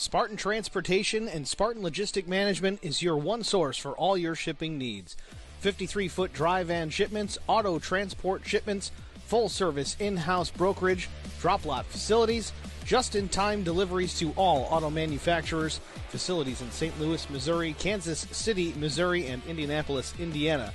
Spartan Transportation and Spartan Logistic Management is your one source for all your shipping needs. 53-foot dry van shipments, auto transport shipments, full-service in-house brokerage, drop-lot facilities, just-in-time deliveries to all auto manufacturers, facilities in St. Louis, Missouri, Kansas City, Missouri, and Indianapolis, Indiana.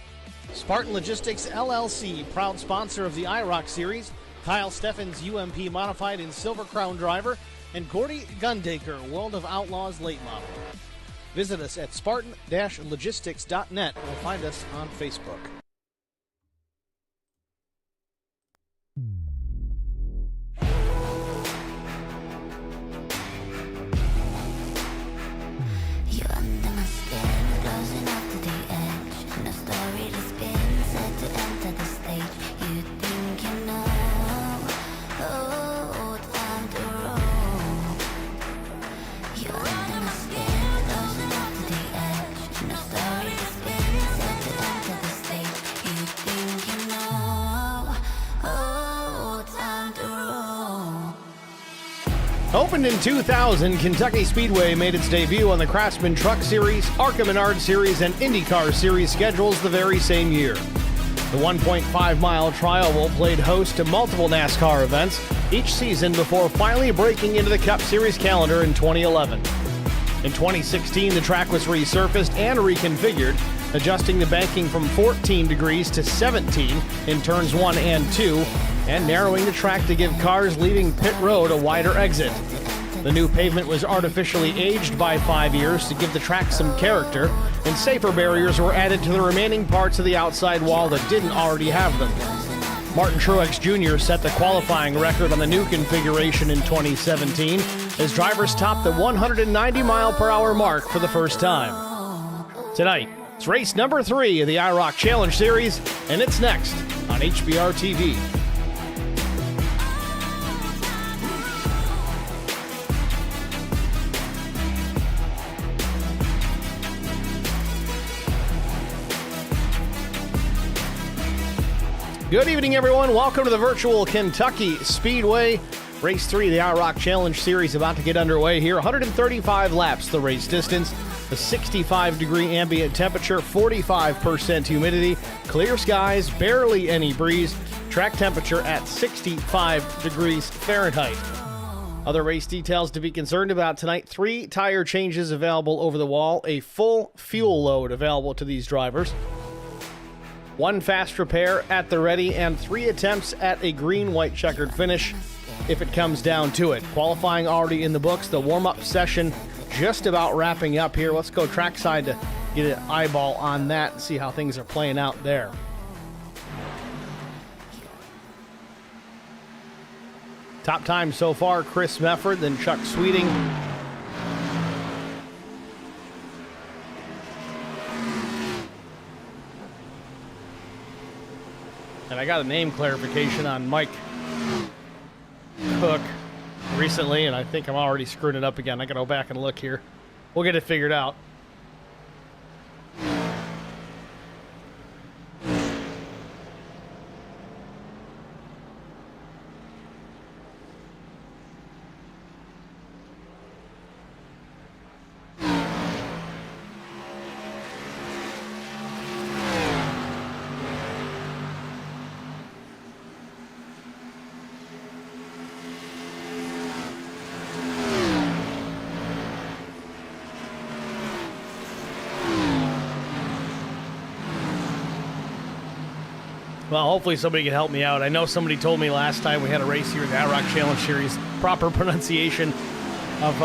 Spartan Logistics, LLC, proud sponsor of the IROC Series, Kyle Steffens, UMP Modified and Silver Crown driver, and Gordy Gundaker, World of Outlaws late model. Visit us at spartan-logistics.net or find us on Facebook. You under my skin, closing up to the edge. No story to spin, set to enter the stage. You think you know, oh, time to roll. You under my skin, closing up to the edge. No story to spin, set to enter the stage. You think you know, oh, time to roll. Opened in 2000, Kentucky Speedway made its debut on the Craftsman Truck Series, ARCA Menard Series, and IndyCar Series schedules the very same year. The 1.5-mile trial will played host to multiple NASCAR events each season before finally breaking into the Cup Series calendar in 2011. In 2016, the track was resurfaced and reconfigured, adjusting the banking from 14 degrees to 17 in turns 1 and 2, and narrowing the track to give cars leaving pit road a wider exit. The new pavement was artificially aged by 5 years to give the track some character, and safer barriers were added to the remaining parts of the outside wall that didn't already have them. Martin Truex Jr. set the qualifying record on the new configuration in 2017 as drivers topped the 190-mile-per-hour mark for the first time. Tonight, it's race number 3 of the IROC Challenge Series, and it's next on HBR TV. Good evening, everyone. Welcome to the virtual Kentucky Speedway. Race 3 of the IROC Challenge Series about to get underway here. 135 laps the race distance, a 65-degree ambient temperature, 45% humidity, clear skies, barely any breeze, track temperature at 65 degrees Fahrenheit. Other race details to be concerned about tonight: 3 tire changes available over the wall, a full fuel load available to these drivers, 1 fast repair at the ready, and 3 attempts at a green-white checkered finish if it comes down to it. Qualifying already in the books, the warm-up session just about wrapping up here. Let's go trackside to get an eyeball on that and see how things are playing out there. Top time so far, Chris Mefford, then Chuck Sweeting. And I got a name clarification on Mike Cook recently, and I think I'm already screwing it up again. I gotta go back and look here. We'll get it figured out. Well, hopefully somebody can help me out. I know somebody told me last time we had a race here in the IROC Challenge Series, proper pronunciation of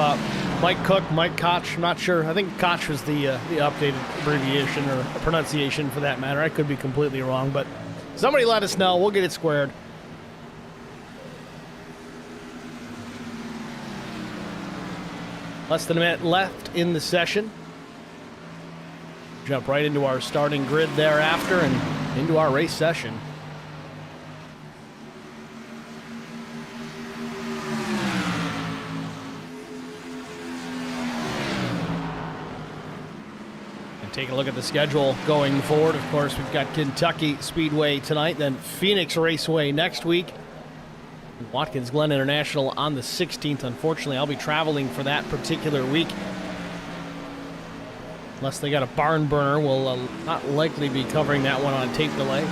Mike Cook, Mike Koch. I'm not sure. I think Koch was the updated abbreviation or pronunciation for that matter. I could be completely wrong, but somebody let us know. We'll get it squared. Less than a minute left in the session. Jump right into our starting grid thereafter and into our race session. And take a look at the schedule going forward. Of course, we've got Kentucky Speedway tonight, then Phoenix Raceway next week. Watkins Glen International on the 16th. Unfortunately, I'll be traveling for that particular week. Unless they got a barn burner, we'll not likely be covering that one on tape delay.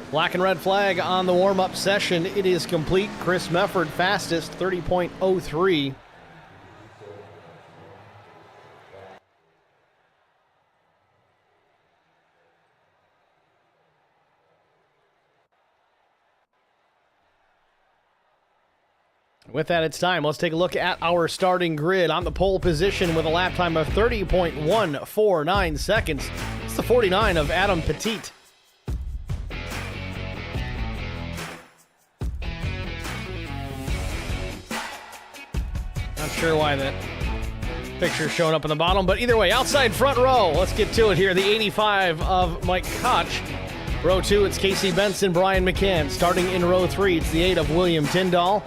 Black and red flag on the warm-up session. It is complete. Chris Mefford fastest, 30.03. With that, it's time. Let's take a look at our starting grid. On the pole position with a lap time of 30.149 seconds. It's the 49 of Adam Petit. Not sure why that picture's showing up in the bottom, but either way, outside front row. Let's get to it here. The 85 of Mike Koch. Row 2, it's Casey Benson, Brian McCann. Starting in row 3, it's the 8 of William Tyndall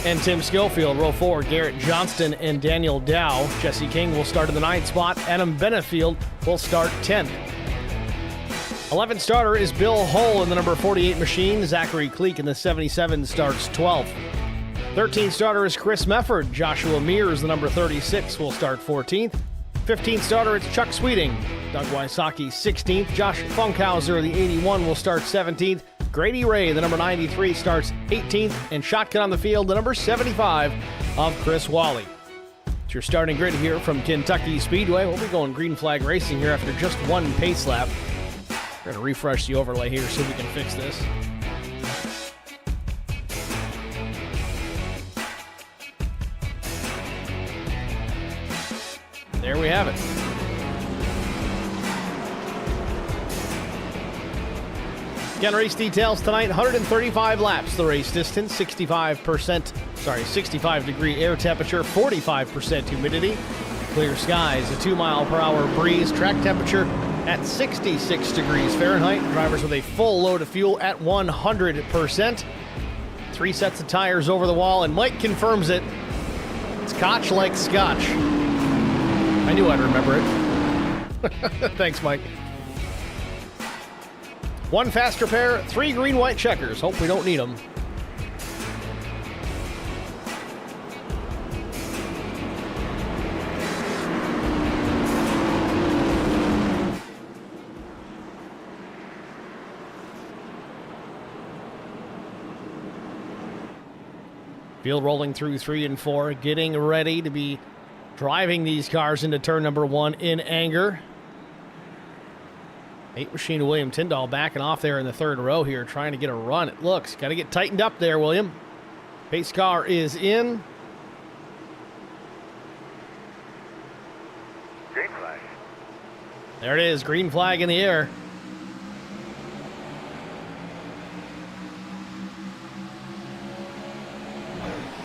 and Tim Schofield. Row 4, Garrett Johnston and Daniel Dow. Jesse King will start in the 9th spot. Adam Benefield will start 10th. 11th starter is Bill Hull in the number 48 machine. Zachary Cleek in the 77 starts 12th. 13th starter is Chris Mefford. Joshua Mears, the number 36, will start 14th. 15th starter, it's Chuck Sweeting. Doug Wysocki, 16th. Josh Funkhauser, the 81, will start 17th. Grady Ray, the number 93, starts 18th. And shotgun on the field, the number 75 of Chris Wally. It's your starting grid here from Kentucky Speedway. We'll be going green flag racing here after just one pace lap. We're going to refresh the overlay here so we can fix this. There we have it. Again, race details tonight, 135 laps. The race distance, 65 degree air temperature, 45% humidity. Clear skies, a 2-mile-per-hour breeze. Track temperature at 66 degrees Fahrenheit. Drivers with a full load of fuel at 100%. 3 sets of tires over the wall, and Mike confirms it. It's Koch like Scotch. I knew I'd remember it. Thanks, Mike. 1 fast repair, 3 green-white checkers. Hope we don't need them. Field rolling through 3 and 4, getting ready to be driving these cars into turn number 1 in anger. 8 machine William Tyndall backing off there in the 3rd row here, trying to get a run. It looks. Got to get tightened up there, William. Pace car is in. Green flag. There it is, green flag in the air.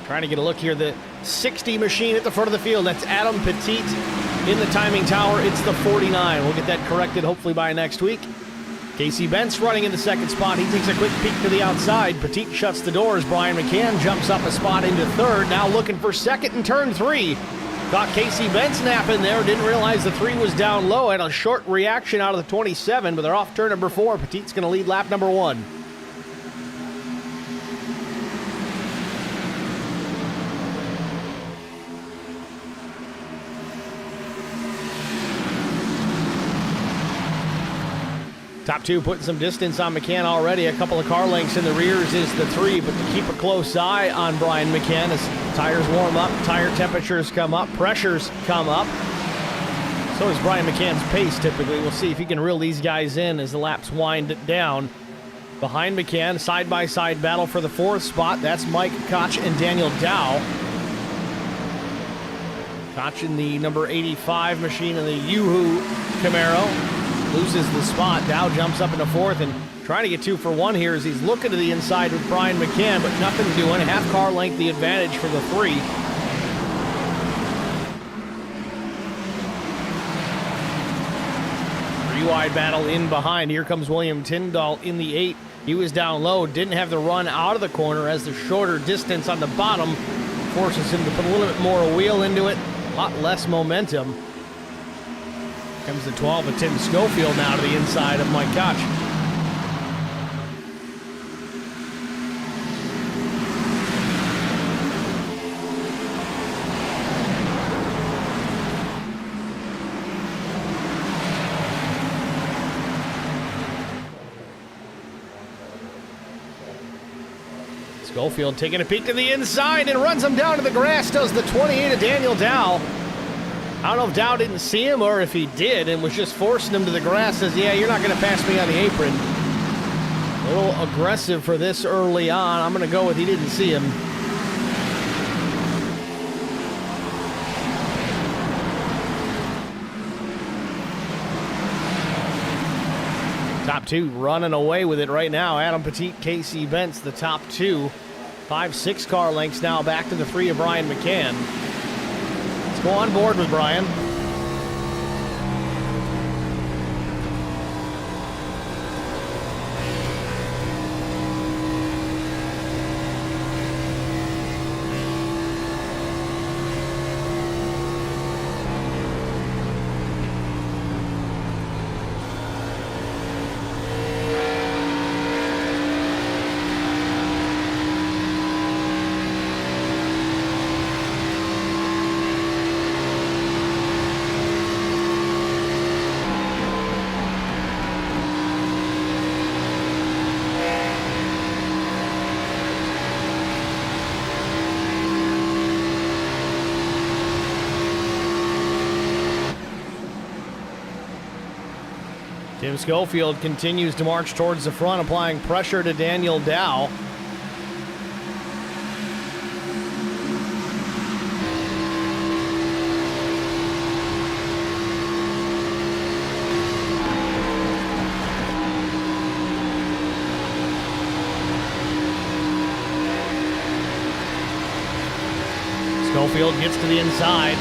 Trying to get a look here. The 60 machine at the front of the field. That's Adam Petit in the timing tower. It's the 49. We'll get that corrected hopefully by next week. Casey Bentz running in the 2nd spot. He takes a quick peek to the outside. Petit shuts the doors. Brian McCann jumps up a spot into 3rd. Now looking for 2nd in turn 3. Got Casey Bentz napping there. Didn't realize the 3 was down low. Had a short reaction out of the 27, but they're off turn number 4. Petit's going to lead lap number 1. Top 2 putting some distance on McCann already. A couple of car lengths in the rears is the 3, but keep a close eye on Brian McCann as tires warm up, tire temperatures come up, pressures come up. So is Brian McCann's pace typically. We'll see if he can reel these guys in as the laps wind down. Behind McCann, side-by-side battle for the 4th spot. That's Mike Koch and Daniel Dow. Koch in the number 85 machine in the Yoo-Hoo Camaro. Loses the spot. Dow jumps up into 4th and trying to get 2 for 1 here as he's looking to the inside with Brian McCann, but nothing doing. Half car length the advantage for the 3. Three-wide battle in behind. Here comes William Tyndall in the 8. He was down low, didn't have the run out of the corner as the shorter distance on the bottom forces him to put a little bit more wheel into it. A lot less momentum. Comes the 12 of Tim Schofield now to the inside of Mike Koch. Schofield taking a peek to the inside and runs him down to the grass, does the 28 of Daniel Dow. I don't know if Dow didn't see him or if he did and was just forcing him to the grass. Says, yeah, you're not going to pass me on the apron. A little aggressive for this early on. I'm going to go with he didn't see him. Top two running away with it right now. Adam Petit, Casey Bentz, the top two. 5-6 car lengths now back to the 3 of Brian McCann. Let's go on board with Brian. Tim Schofield continues to march towards the front, applying pressure to Daniel Dow. Schofield gets to the inside.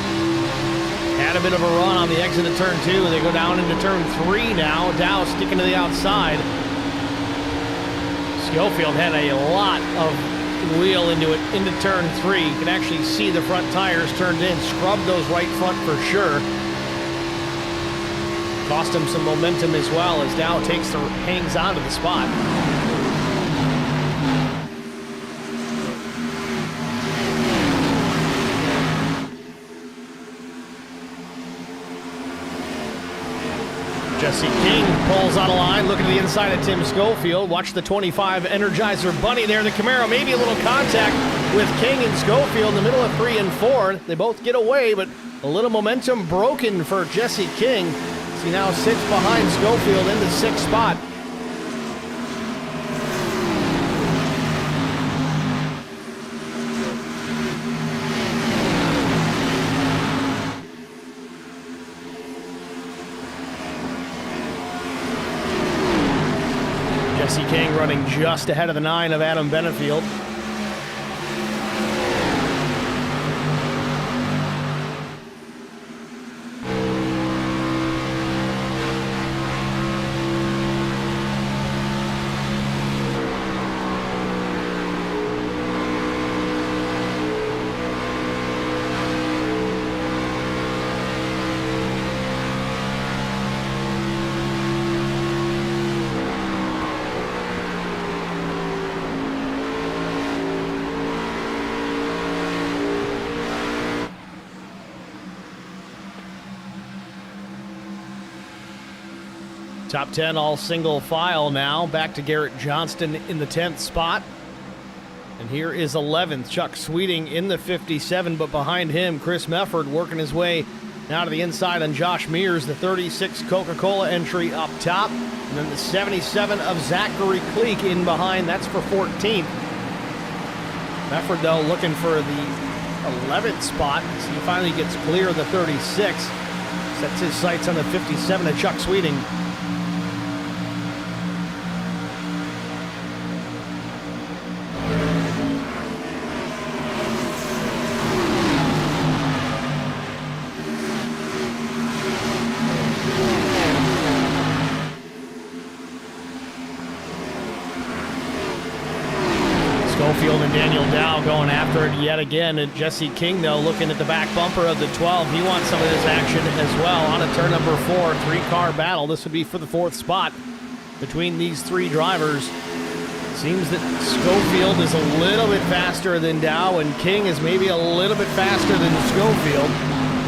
Had a bit of a run on the exit of turn 2. They go down into turn 3 now. Dow sticking to the outside. Schofield had a lot of wheel into it, into turn 3. You can actually see the front tires turned in. Scrubbed those right front for sure. Cost him some momentum as well as Dow hangs on to the spot. Jesse King pulls on a line, looking to the inside of Tim Schofield. Watch the 25 Energizer Bunny there. The Camaro, maybe a little contact with King and Schofield in the middle of 3 and 4. They both get away, but a little momentum broken for Jesse King. As he now sits behind Schofield in the 6th spot. Jesse King running just ahead of the 9 of Adam Benefield. Top 10 all single file now. Back to Garrett Johnston in the 10th spot. And here is 11th, Chuck Sweeting in the 57, but behind him, Chris Mefford working his way now to the inside on Josh Mears, the 36 Coca-Cola entry up top. And then the 77 of Zachary Cleek in behind. That's for 14th. Mefford, though, looking for the 11th spot as he finally gets clear of the 36. Sets his sights on the 57 of Chuck Sweeting. Schofield and Daniel Dow going after it yet again. And Jesse King, though, looking at the back bumper of the 12. He wants some of this action as well on a turn number 4, 3-car battle. This would be for the 4th spot between these 3 drivers. Seems that Schofield is a little bit faster than Dow, and King is maybe a little bit faster than Schofield.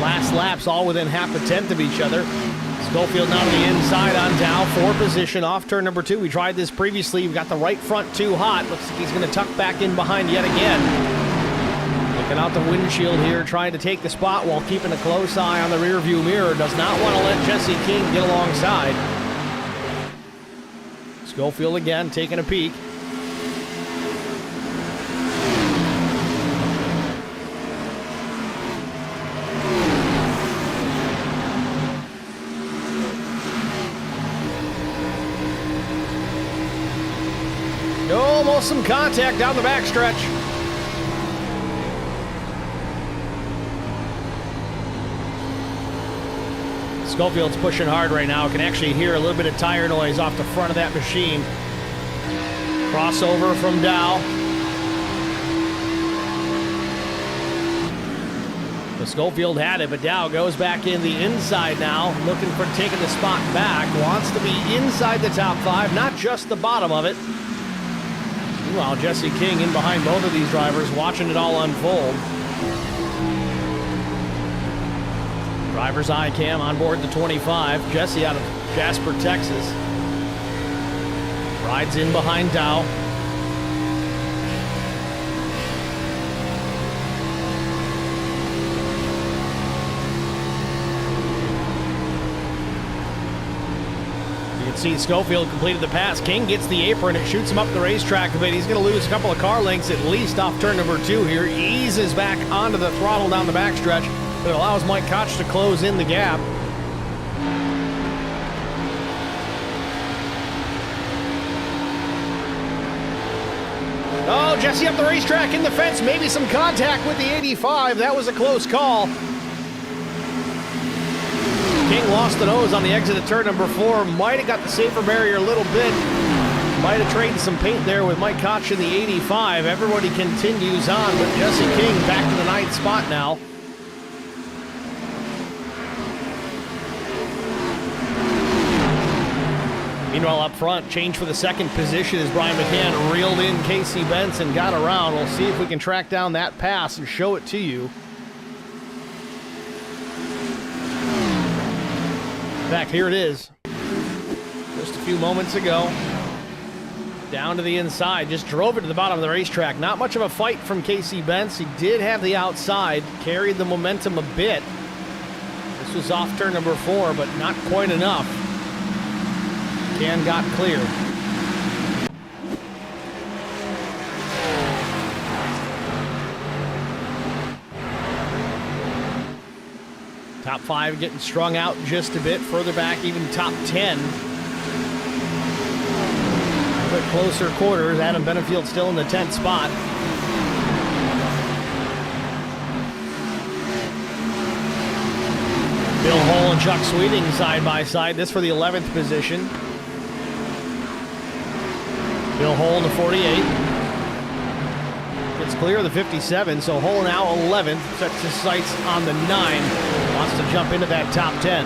Last laps all within half a tenth of each other. Schofield now to the inside on Dow, 4 position off turn number 2. We tried this previously. We've got the right front too hot. Looks like he's going to tuck back in behind yet again. Looking out the windshield here, trying to take the spot while keeping a close eye on the rear view mirror. Does not want to let Jesse King get alongside. Schofield again taking a peek. Almost some contact down the backstretch. Schofield's pushing hard right now. Can actually hear a little bit of tire noise off the front of that machine. Crossover from Dow. The Schofield had it, but Dow goes back in the inside now, looking for taking the spot back. Wants to be inside the top 5, not just the bottom of it. Meanwhile, Jesse King in behind both of these drivers, watching it all unfold. Driver's eye cam on board the 25. Jesse out of Jasper, Texas. Rides in behind Dow. See, Schofield completed the pass. King gets the apron. It shoots him up the racetrack a bit. He's going to lose a couple of car lengths at least off turn number 2 here. Eases back onto the throttle down the backstretch, but it allows Mike Koch to close in the gap. Oh, Jesse up the racetrack in the fence. Maybe some contact with the 85. That was a close call. King lost the nose on the exit of turn number 4. Might have got the safer barrier a little bit. Might have traded some paint there with Mike Koch in the 85. Everybody continues on, but Jesse King back to the 9th spot now. Meanwhile, up front, change for the 2nd position as Brian McCann reeled in Casey Benson, got around. We'll see if we can track down that pass and show it to you. In fact, here it is. Just a few moments ago. Down to the inside. Just drove it to the bottom of the racetrack. Not much of a fight from Casey Benz. He did have the outside. Carried the momentum a bit. This was off turn number 4, but not quite enough. Can got clear. Top 5 getting strung out just a bit. Further back, even top 10. A bit closer quarters. Adam Benefield still in the 10th spot. Bill Hull and Chuck Sweeting side by side. This for the 11th position. Bill Hull in the 48. It's clear of the 57, so Hull now 11th. Sets his sights on the 9. Wants to jump into that top 10.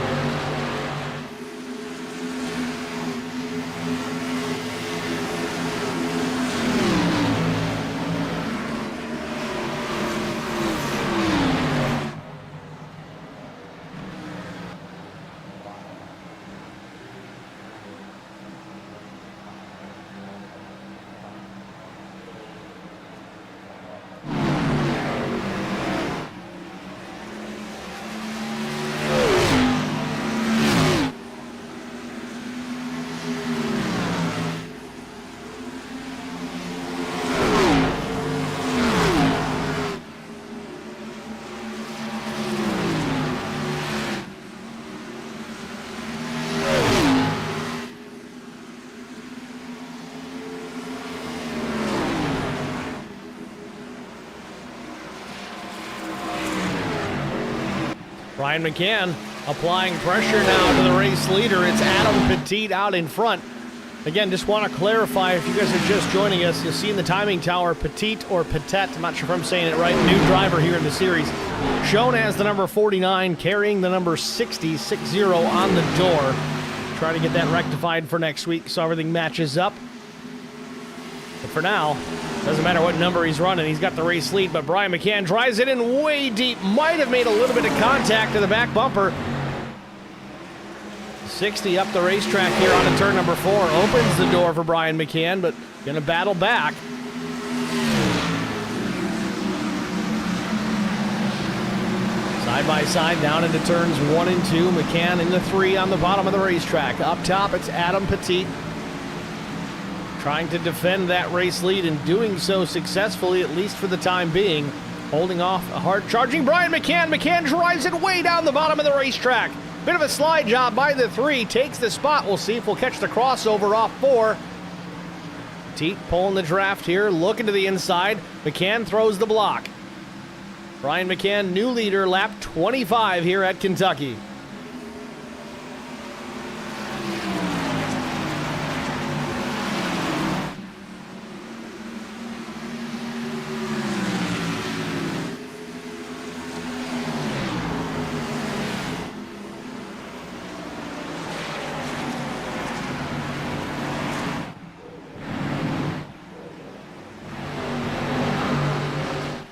Brian McCann applying pressure now to the race leader. It's Adam Petit out in front. Again, just want to clarify, if you guys are just joining us, you'll see in the timing tower, Petite or Petite, I'm not sure if I'm saying it right, new driver here in the series, shown as the number 49, carrying the number 60 on the door. Try to get that rectified for next week so everything matches up. But for now, doesn't matter what number he's running, he's got the race lead, but Brian McCann drives it in way deep, might have made a little bit of contact to the back bumper. 60 up the racetrack here on turn number 4. Opens the door for Brian McCann, but going to battle back. Side by side down into turns 1 and 2. McCann into 3 on the bottom of the racetrack. Up top, it's Adam Petite trying to defend that race lead and doing so successfully, at least for the time being. Holding off a hard-charging Brian McCann. McCann drives it way down the bottom of the racetrack. Bit of a slide job by the 3, takes the spot. We'll see if we'll catch the crossover off 4. Petite pulling the draft here, looking to the inside. McCann throws the block. Brian McCann, new leader, lap 25 here at Kentucky.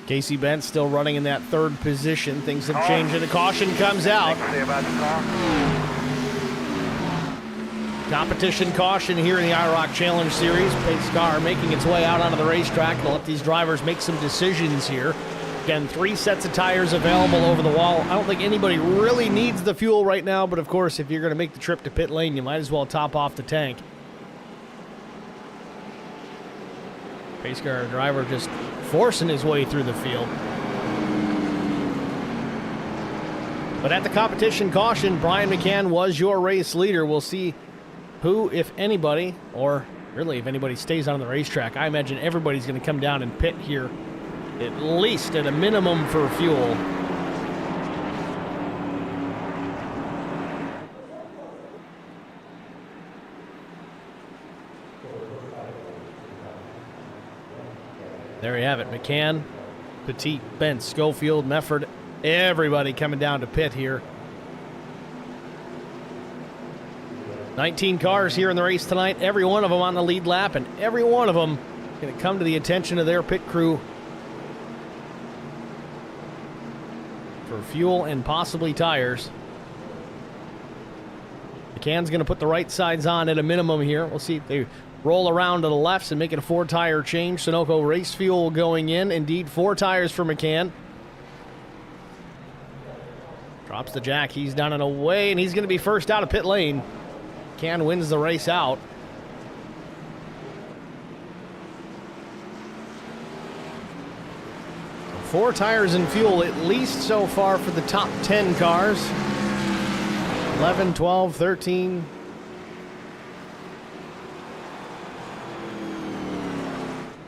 Casey Bent still running in that 3rd position. Things have changed and the caution comes out. Competition caution here in the IROC Challenge Series. Pace car making its way out onto the racetrack to let these drivers make some decisions here. Again, 3 sets of tires available over the wall. I don't think anybody really needs the fuel right now, but of course, if you're going to make the trip to pit lane, you might as well top off the tank. Pace car driver just forcing his way through the field. But at the competition caution, Brian McCann was your race leader. We'll see who, if anybody, or really if anybody stays on the racetrack. I imagine everybody's going to come down and pit here, at least at a minimum for fuel. There you have it. McCann, Petite, Bent, Schofield, Mefford, everybody coming down to pit here. 19 cars here in the race tonight, every one of them on the lead lap, and every one of them going to come to the attention of their pit crew for fuel and possibly tires. McCann's going to put the right sides on at a minimum here. We'll see if they roll around to the lefts and make it a 4-tire change. Sunoco race fuel going in. Indeed, 4 tires for McCann. Drops the jack. He's down and away, and he's going to be first out of pit lane. McCann wins the race out. So 4 tires and fuel at least so far for the top 10 cars. 11, 12, 13...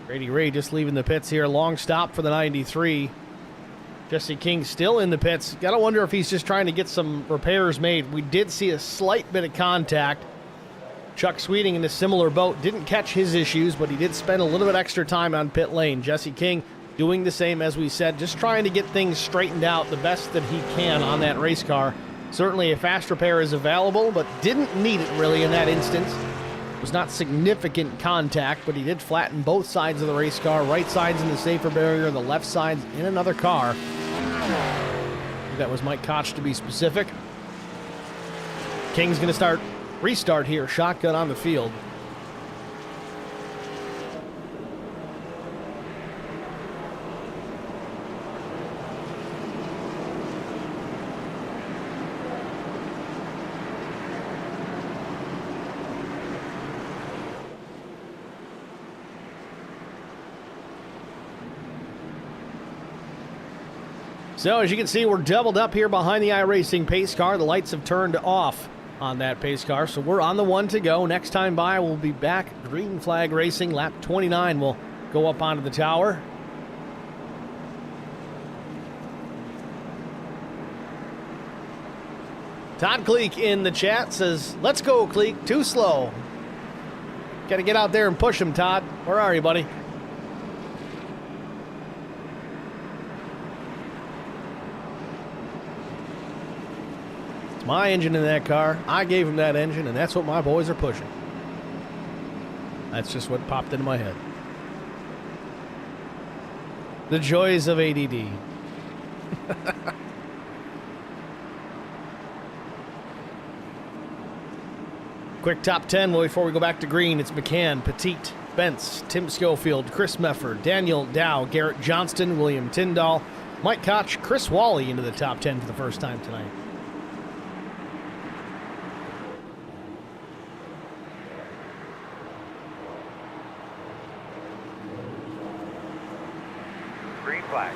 Grady Ray just leaving the pits here. Long stop for the 93. Jesse King still in the pits. Gotta wonder if he's just trying to get some repairs made. We did see a slight bit of contact. Chuck Sweeting in a similar boat didn't catch his issues, but he did spend a little bit extra time on pit lane. Jesse King doing the same, as we said, just trying to get things straightened out the best that he can on that race car. Certainly a fast repair is available, but didn't need it really in that instance. Was not significant contact, but he did flatten both sides of the race car. Right side's in the safer barrier, the left side's in another car. That was Mike Koch to be specific. King's going to restart here. Shotgun on the field. So as you can see, we're doubled up here behind the iRacing pace car. The lights have turned off on that pace car, so we're on the 1 to go. Next time by, we'll be back. Green flag racing. Lap 29 will go up onto the tower. Todd Cleek in the chat says, "Let's go, Cleek. Too slow." Got to get out there and push him, Todd. Where are you, buddy? It's my engine in that car. I gave him that engine, and that's what my boys are pushing. That's just what popped into my head. The joys of ADD. Quick top 10 before we go back to green. It's McCann, Petit, Bentz, Tim Schofield, Chris Mefford, Daniel Dow, Garrett Johnston, William Tyndall, Mike Koch, Chris Wally into the top 10 for the first time tonight. Green flag.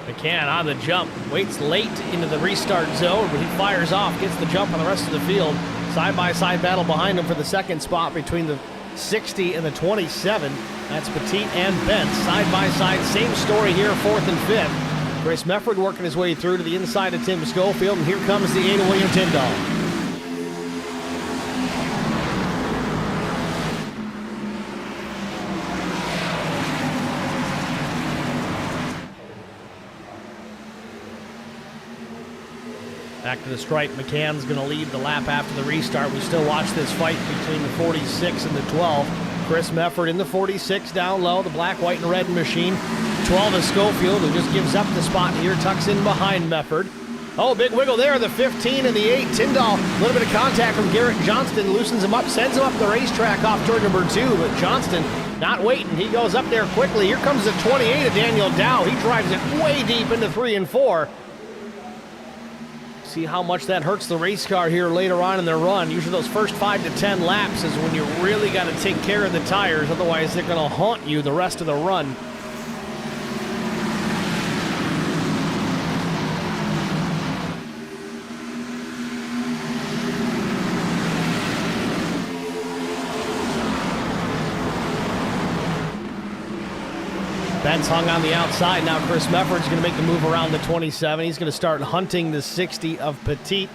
McCann on the jump, waits late into the restart zone, but he fires off, gets the jump on the rest of the field. Side-by-side battle behind him for the second spot between the 60 and the 27. That's Petit and Bentz. Side-by-side, same story here, fourth and fifth. Chris Mefford working his way through to the inside of Tim Schofield, and here comes the 8 of William Tyndall. Back to the stripe. McCann's going to lead the lap after the restart. We still watch this fight between the 46 and the 12. Chris Mefford in the 46 down low, the black, white, and red machine. 12 is Schofield, who just gives up the spot here, tucks in behind Mefford. Oh, big wiggle there, the 15 and the 8. Tyndall, a little bit of contact from Garrett Johnston, loosens him up, sends him up the racetrack off turn number 2, but Johnston not waiting. He goes up there quickly. Here comes the 28 of Daniel Dow. He drives it way deep into 3 and 4. See how much that hurts the race car here later on in their run. Usually those first 5 to 10 laps is when you really got to take care of the tires. Otherwise, they're going to haunt you the rest of the run. Bentz hung on the outside. Now Chris Mefford's going to make the move around the 27. He's going to start hunting the 60 of Petit.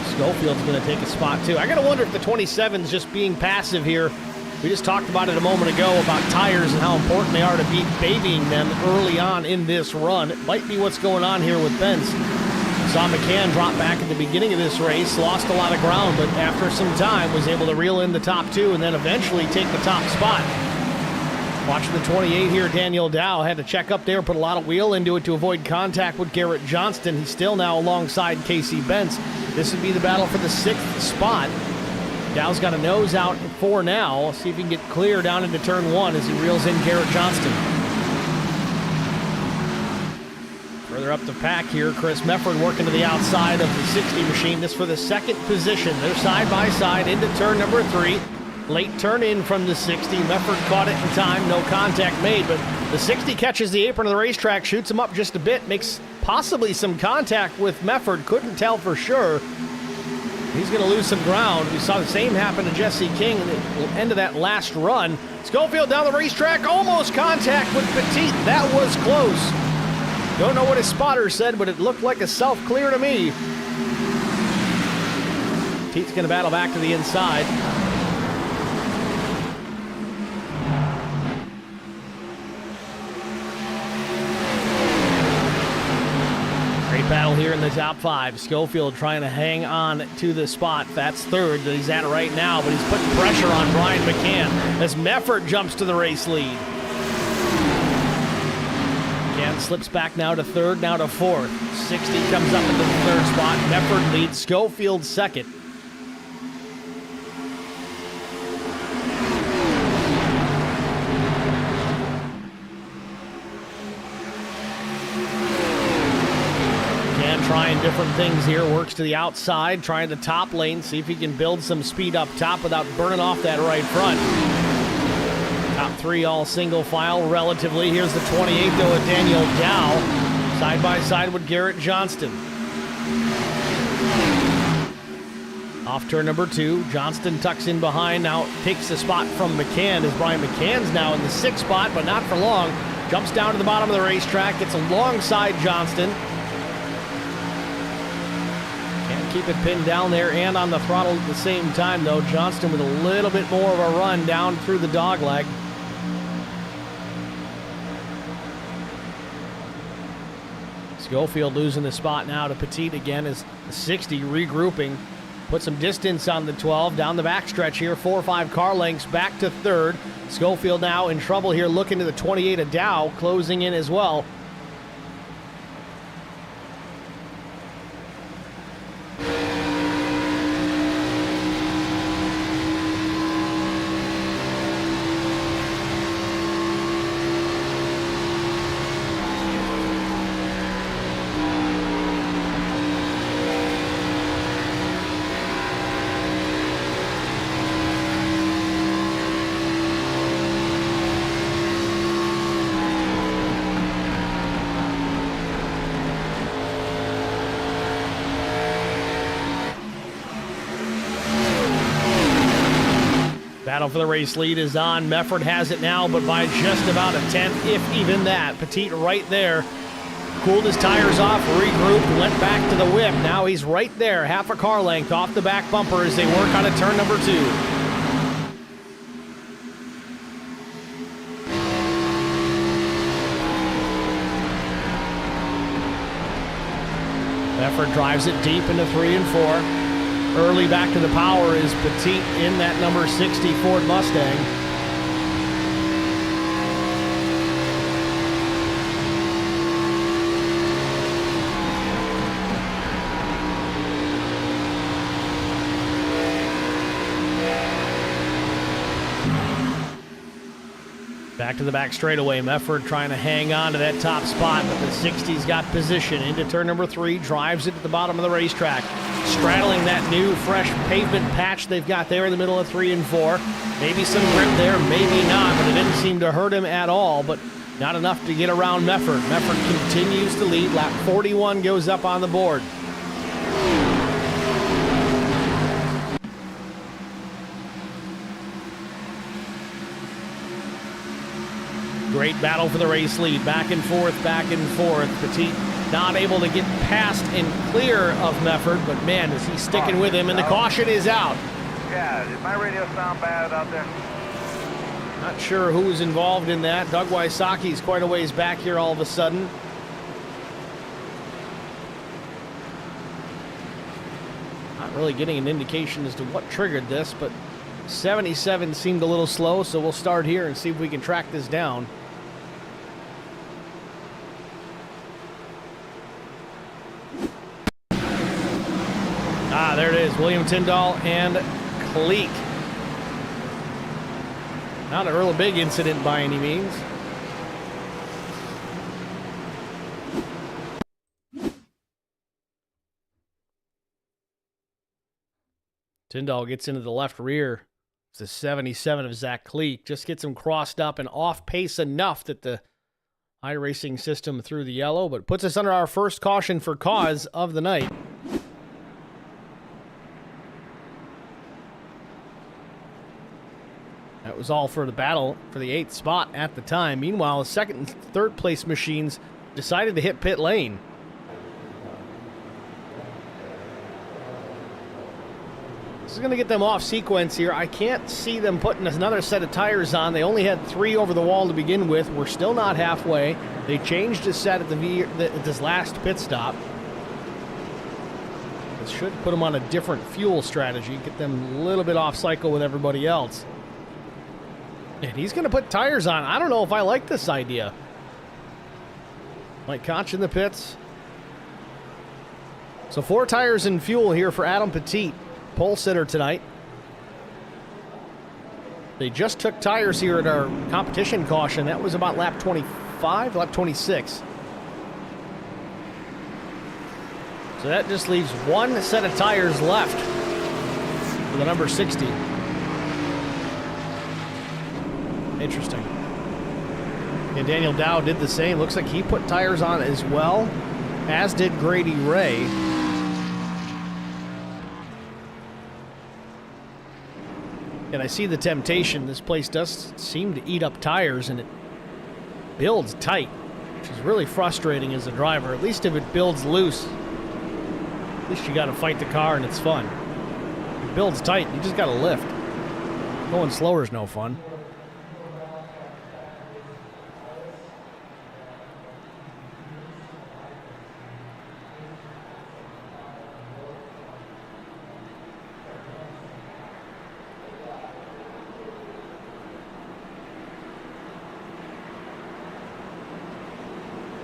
Schofield's going to take a spot too. I got to wonder if the 27's just being passive here. We just talked about it a moment ago about tires and how important they are to be babying them early on in this run. It might be what's going on here with Bentz. Saw McCann drop back at the beginning of this race, lost a lot of ground, but after some time was able to reel in the top 2 and then eventually take the top spot. Watching the 28 here, Daniel Dow had to check up there, put a lot of wheel into it to avoid contact with Garrett Johnston. He's still now alongside Casey Bentz. This would be the battle for the 6th spot. Dow's got a nose out at 4 now. See if he can get clear down into turn 1 as he reels in Garrett Johnston. Further up the pack here, Chris Mefford working to the outside of the 60 machine. This for the second position. They're side by side into turn number 3. Late turn in from the 60. Mefford caught it in time. No contact made, but the 60 catches the apron of the racetrack, shoots him up just a bit, makes possibly some contact with Mefford. Couldn't tell for sure. He's going to lose some ground. We saw the same happen to Jesse King at the end of that last run. Schofield down the racetrack, almost contact with Petit. That was close. Don't know what his spotter said, but it looked like a self-clear to me. Petit's going to battle back to the inside. Great battle here in the top 5. Schofield trying to hang on to the spot. That's 3rd that he's at right now, but he's putting pressure on Brian McCann as Mefford jumps to the race lead. McCann slips back now to 3rd, now to 4th. 60 comes up into the 3rd spot. Mefford leads, Schofield 2nd. McCann trying different things here. Works to the outside, trying the top lane, see if he can build some speed up top without burning off that right front. Top 3 all single file relatively. Here's the 28 though with Daniel Dow. Side by side with Garrett Johnston. Off turn number 2. Johnston tucks in behind. Now takes the spot from McCann as Brian McCann's now in the 6th spot, but not for long. Jumps down to the bottom of the racetrack. Gets alongside Johnston. Can't keep it pinned down there and on the throttle at the same time, though. Johnston with a little bit more of a run down through the dogleg. Schofield losing the spot now to Petit again as the 60 regrouping. Put some distance on the 12 down the backstretch here. 4 or 5 car lengths back to third. Schofield now in trouble here, looking to the 28 of Dow, closing in as well. Battle for the race lead is on. Mefford has it now, but by just about a tenth, if even that. Petit right there. Cooled his tires off, regrouped, went back to the whip. Now he's right there, half a car length off the back bumper as they work on a turn number 2. Mefford drives it deep into 3 and 4. Early back to the power is Petit in that number 60 Ford Mustang. Back to the back straightaway. Mefford trying to hang on to that top spot, but the 60's got position into turn number 3, drives it to the bottom of the racetrack. Straddling that new, fresh pavement patch they've got there in the middle of 3 and 4. Maybe some grip there, maybe not, but it didn't seem to hurt him at all, but not enough to get around Mefford. Mefford continues to lead. Lap 41 goes up on the board. Great battle for the race lead. Back and forth, back and forth. Petit not able to get past and clear of Mefford, but man, is he sticking with him, and the caution is out. Yeah, did my radio sound bad out there? Not sure who was involved in that. Doug Wysocki's quite a ways back here all of a sudden. Not really getting an indication as to what triggered this, but 77 seemed a little slow, so we'll start here and see if we can track this down. There it is, William Tyndall and Cleek. Not a real big incident by any means. Tyndall gets into the left rear. It's the 77 of Zach Cleek. Just gets him crossed up and off pace enough that the iRacing system threw the yellow, but puts us under our first caution for cause of the night. That was all for the battle for the 8th spot at the time. Meanwhile, the second and third place machines decided to hit pit lane. This is going to get them off sequence here. I can't see them putting another set of tires on. They only had 3 over the wall to begin with. We're still not halfway. They changed a set at this last pit stop. This should put them on a different fuel strategy, get them a little bit off cycle with everybody else. And he's going to put tires on. I don't know if I like this idea. Mike Koch in the pits. So 4 tires and fuel here for Adam Petit, pole sitter tonight. They just took tires here at our competition caution. That was about lap 25, lap 26. So that just leaves 1 set of tires left for the number 60. Interesting. And Daniel Dow did the same. Looks like he put tires on as well, as did Grady Ray. And I see the temptation. This place does seem to eat up tires, and it builds tight, which is really frustrating as a driver, at least if it builds loose. At least you got to fight the car and it's fun. It builds tight. You just got to lift. Going slower is no fun.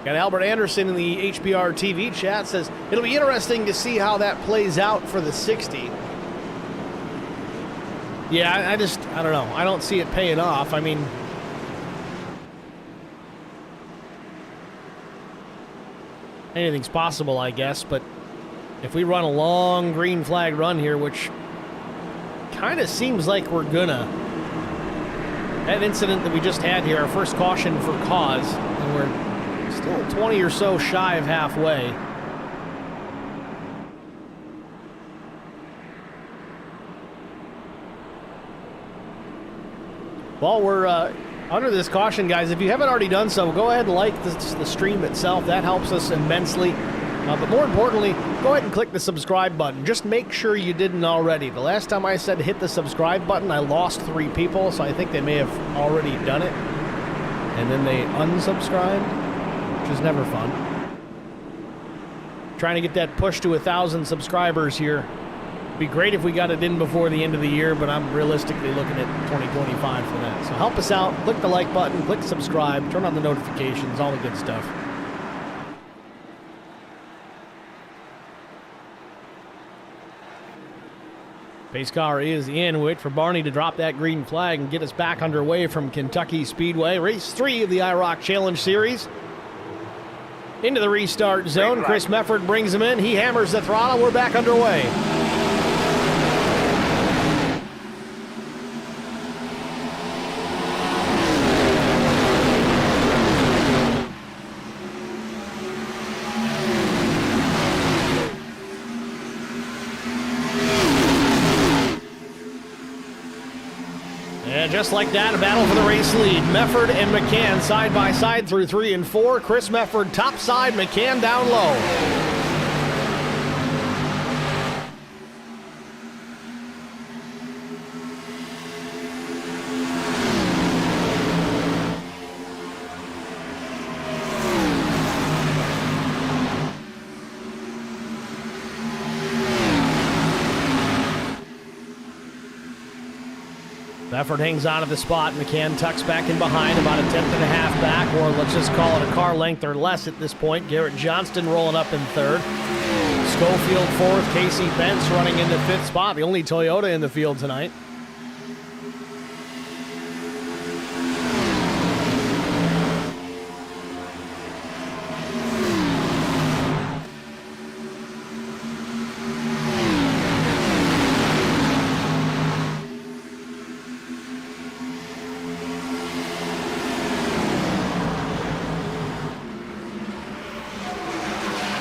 Got Albert Anderson in the HBR TV chat, says, it'll be interesting to see how that plays out for the 60. Yeah, I don't know. I don't see it paying off. I mean, anything's possible, I guess, but if we run a long green flag run here, which kind of seems like we're gonna, that incident that we just had here, our first caution for cause, and we're still 20 or so shy of halfway. While we're under this caution, guys, if you haven't already done so, go ahead and like the stream itself. That helps us immensely. But more importantly, go ahead and click the subscribe button. Just make sure you didn't already. The last time I said hit the subscribe button, I lost 3 people, so I think they may have already done it. And then they unsubscribed, which is never fun. Trying to get that push to 1,000 subscribers here. It'd be great if we got it in before the end of the year, but I'm realistically looking at 2025 for that. So help us out. Click the like button, click subscribe, turn on the notifications, all the good stuff. Pace car is in. Wait for Barney to drop that green flag and get us back underway from Kentucky Speedway. Race 3 of the IROC Challenge Series. Into the restart zone. Chris Mefford brings him in. He hammers the throttle. We're back underway. And just like that, a battle for the race lead. Mefford and McCann side by side through 3 and 4. Chris Mefford top side, McCann down low. Mefford hangs on to the spot. McCann tucks back in behind, about a 10.5 back, or let's just call it a car length or less at this point. Garrett Johnston rolling up in 3rd. Schofield 4th. Casey Bentz running into 5th spot. The only Toyota in the field tonight.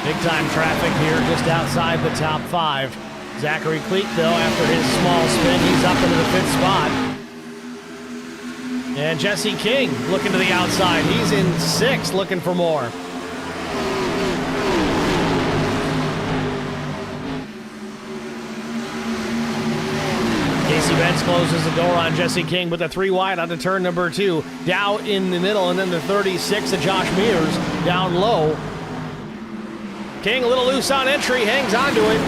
Big-time traffic here just outside the top 5. Zachary Cleek, though, after his small spin, he's up into the 5th spot. And Jesse King looking to the outside. He's in 6th, looking for more. Casey Bentz closes the door on Jesse King with a 3 wide onto turn number 2. Dow in the middle, and then the 36 of Josh Mears down low. King a little loose on entry, hangs on to it.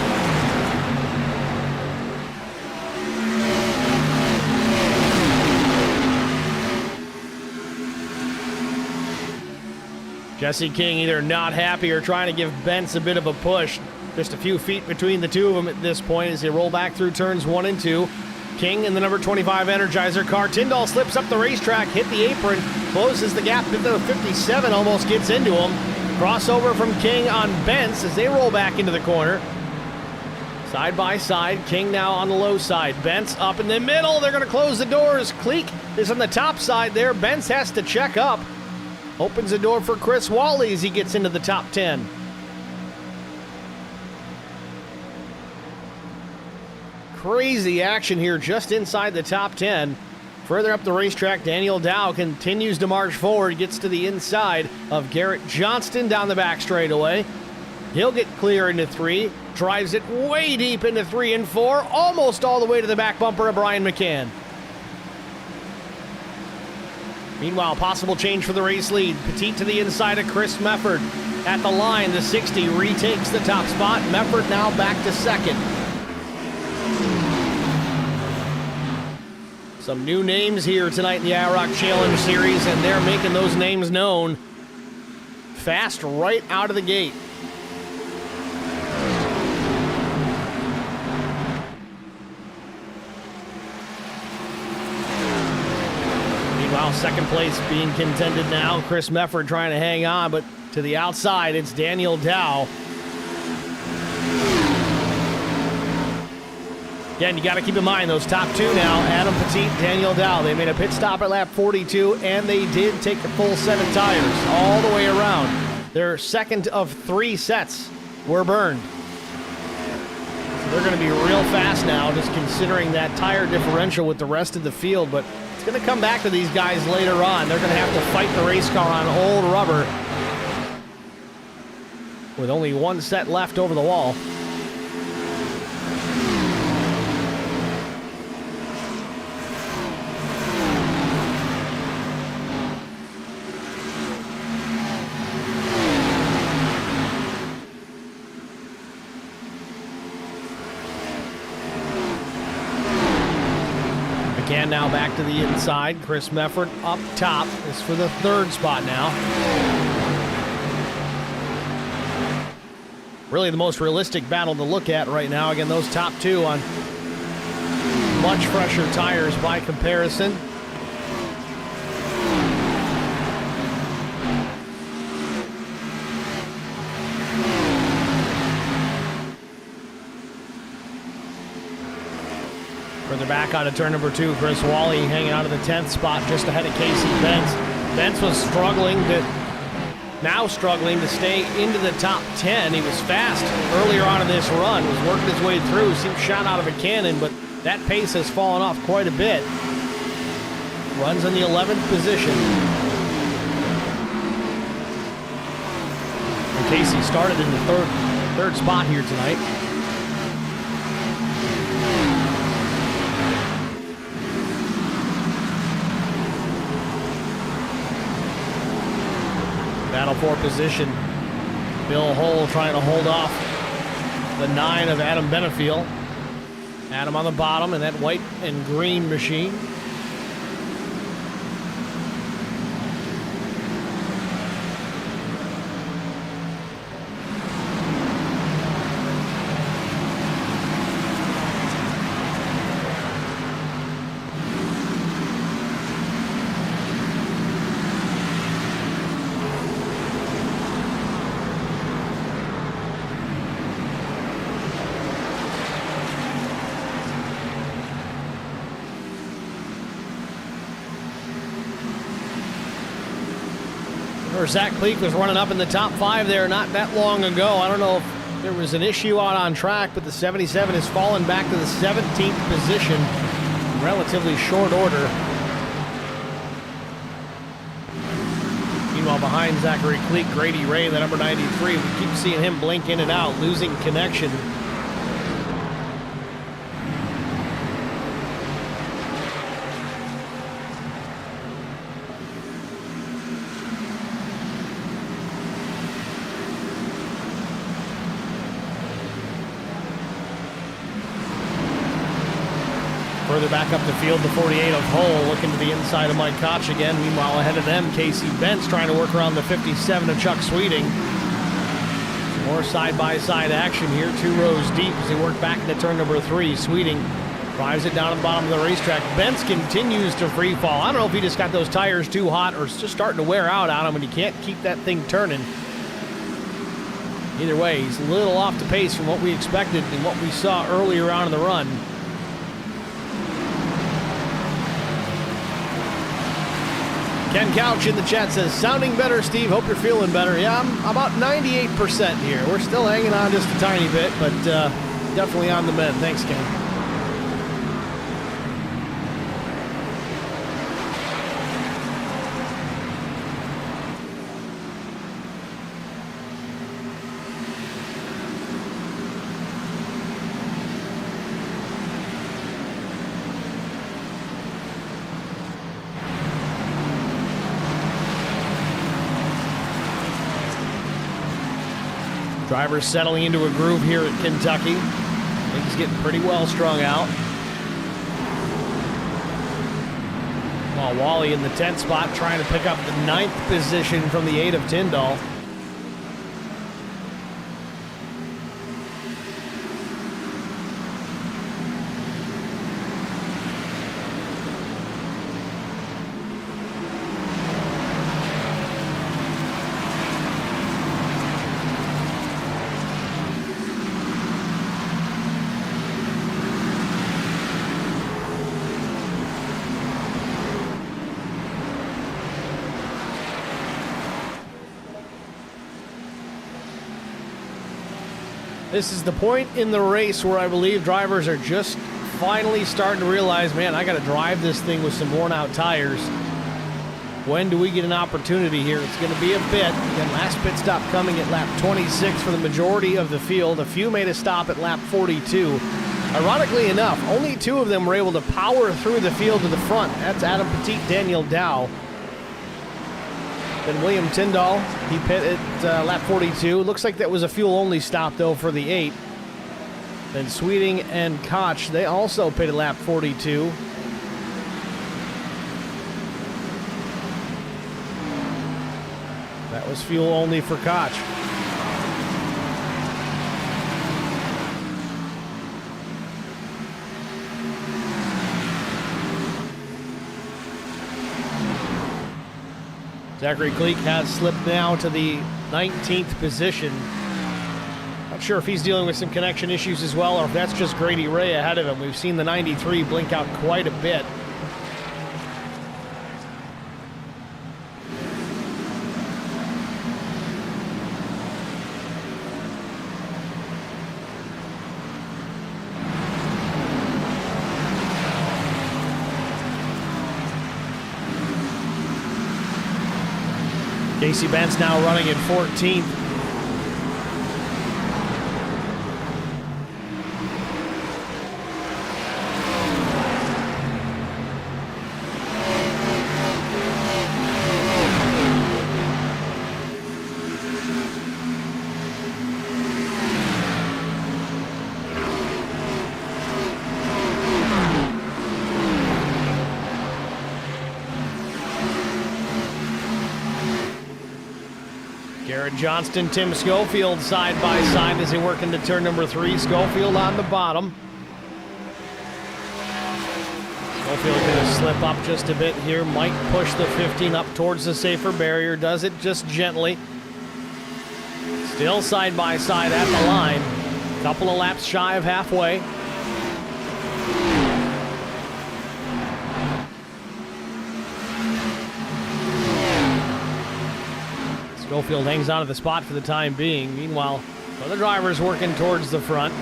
Jesse King either not happy or trying to give Bentz a bit of a push. Just a few feet between the two of them at this point as they roll back through turns 1 and 2. King in the number 25 Energizer car. Tyndall slips up the racetrack, hit the apron, closes the gap to the 57, almost gets into him. Crossover from King on Bentz as they roll back into the corner. Side by side, King now on the low side. Bentz up in the middle. They're going to close the doors. Cleek is on the top side there. Bentz has to check up. Opens the door for Chris Wally as he gets into the top 10. Crazy action here just inside the top 10. Further up the racetrack, Daniel Dow continues to march forward, gets to the inside of Garrett Johnston down the back straightaway. He'll get clear into 3, drives it way deep into 3 and 4, almost all the way to the back bumper of Brian McCann. Meanwhile, possible change for the race lead. Petit to the inside of Chris Mefford. At the line, the 60 retakes the top spot. Mefford now back to second. Some new names here tonight in the IROC Challenge Series, and they're making those names known fast right out of the gate. Meanwhile, second place being contended now. Chris Mefford trying to hang on, but to the outside, it's Daniel Dow. Again, you got to keep in mind those top 2 now, Adam Petit, Daniel Dow. They made a pit stop at lap 42, and they did take a full set of tires all the way around. Their second of 3 sets were burned. So they're going to be real fast now, just considering that tire differential with the rest of the field, but it's going to come back to these guys later on. They're going to have to fight the race car on old rubber with only 1 set left over the wall. McCann now back to the inside. Chris Mefford up top is for the 3rd spot now. Really the most realistic battle to look at right now. Again, those top 2 on much fresher tires by comparison. Further back out of turn number 2, Chris Wally hanging out of the 10th spot just ahead of Casey Bentz. Bentz was struggling to stay into the top 10. He was fast earlier on in this run, was working his way through, seemed shot out of a cannon, but that pace has fallen off quite a bit. Runs in the 11th position. And Casey started in the third spot here tonight. Battle for position. Bill Hull trying to hold off the 9 of Adam Benefiel. Adam on the bottom in that white and green machine. Zach Cleek was running up in the top 5 there not that long ago. I don't know if there was an issue out on track, but the 77 has fallen back to the 17th position in relatively short order. Meanwhile, behind Zachary Cleek, Grady Ray, the number 93. We keep seeing him blink in and out, losing connection. Further back up the field, the 48 of Hull looking to the inside of Mike Koch again. Meanwhile, ahead of them, Casey Bentz trying to work around the 57 of Chuck Sweeting. More side-by-side action here, 2 rows deep as they work back into turn number 3. Sweeting drives it down at the bottom of the racetrack. Bentz continues to free fall. I don't know if he just got those tires too hot or it's just starting to wear out on him and he can't keep that thing turning. Either way, he's a little off the pace from what we expected and what we saw earlier on in the run. Ken Couch in the chat says, sounding better, Steve. Hope you're feeling better. Yeah, I'm about 98% here. We're still hanging on just a tiny bit, but definitely on the mend. Thanks, Ken. Drivers settling into a groove here at Kentucky. Things getting pretty well strung out. While Wally in the 10th spot trying to pick up the 9th position from the 8 of Tyndall. This is the point in the race where I believe drivers are just finally starting to realize, man, I got to drive this thing with some worn out tires. When do we get an opportunity here? It's going to be a bit. Again, last pit stop coming at lap 26 for the majority of the field. A few made a stop at lap 42. Ironically enough, only 2 of them were able to power through the field to the front. That's Adam Petit, Daniel Dow. Then William Tyndall, he pit at lap 42. Looks like that was a fuel-only stop, though, for the 8. Then Sweeting and Koch, they also pit at lap 42. That was fuel-only for Koch. Zachary Cleek has slipped now to the 19th position. Not sure if he's dealing with some connection issues as well, or if that's just Grady Ray ahead of him. We've seen the 93 blink out quite a bit. Casey Bentz now running in 14th. Garrett Johnston, Tim Schofield side by side as they work into turn number 3. Schofield on the bottom. Schofield going to slip up just a bit here. Might push the 15 up towards the safer barrier. Does it just gently. Still side by side at the line. Couple of laps shy of halfway. Schofield hangs on to the spot for the time being. Meanwhile, other drivers working towards the front.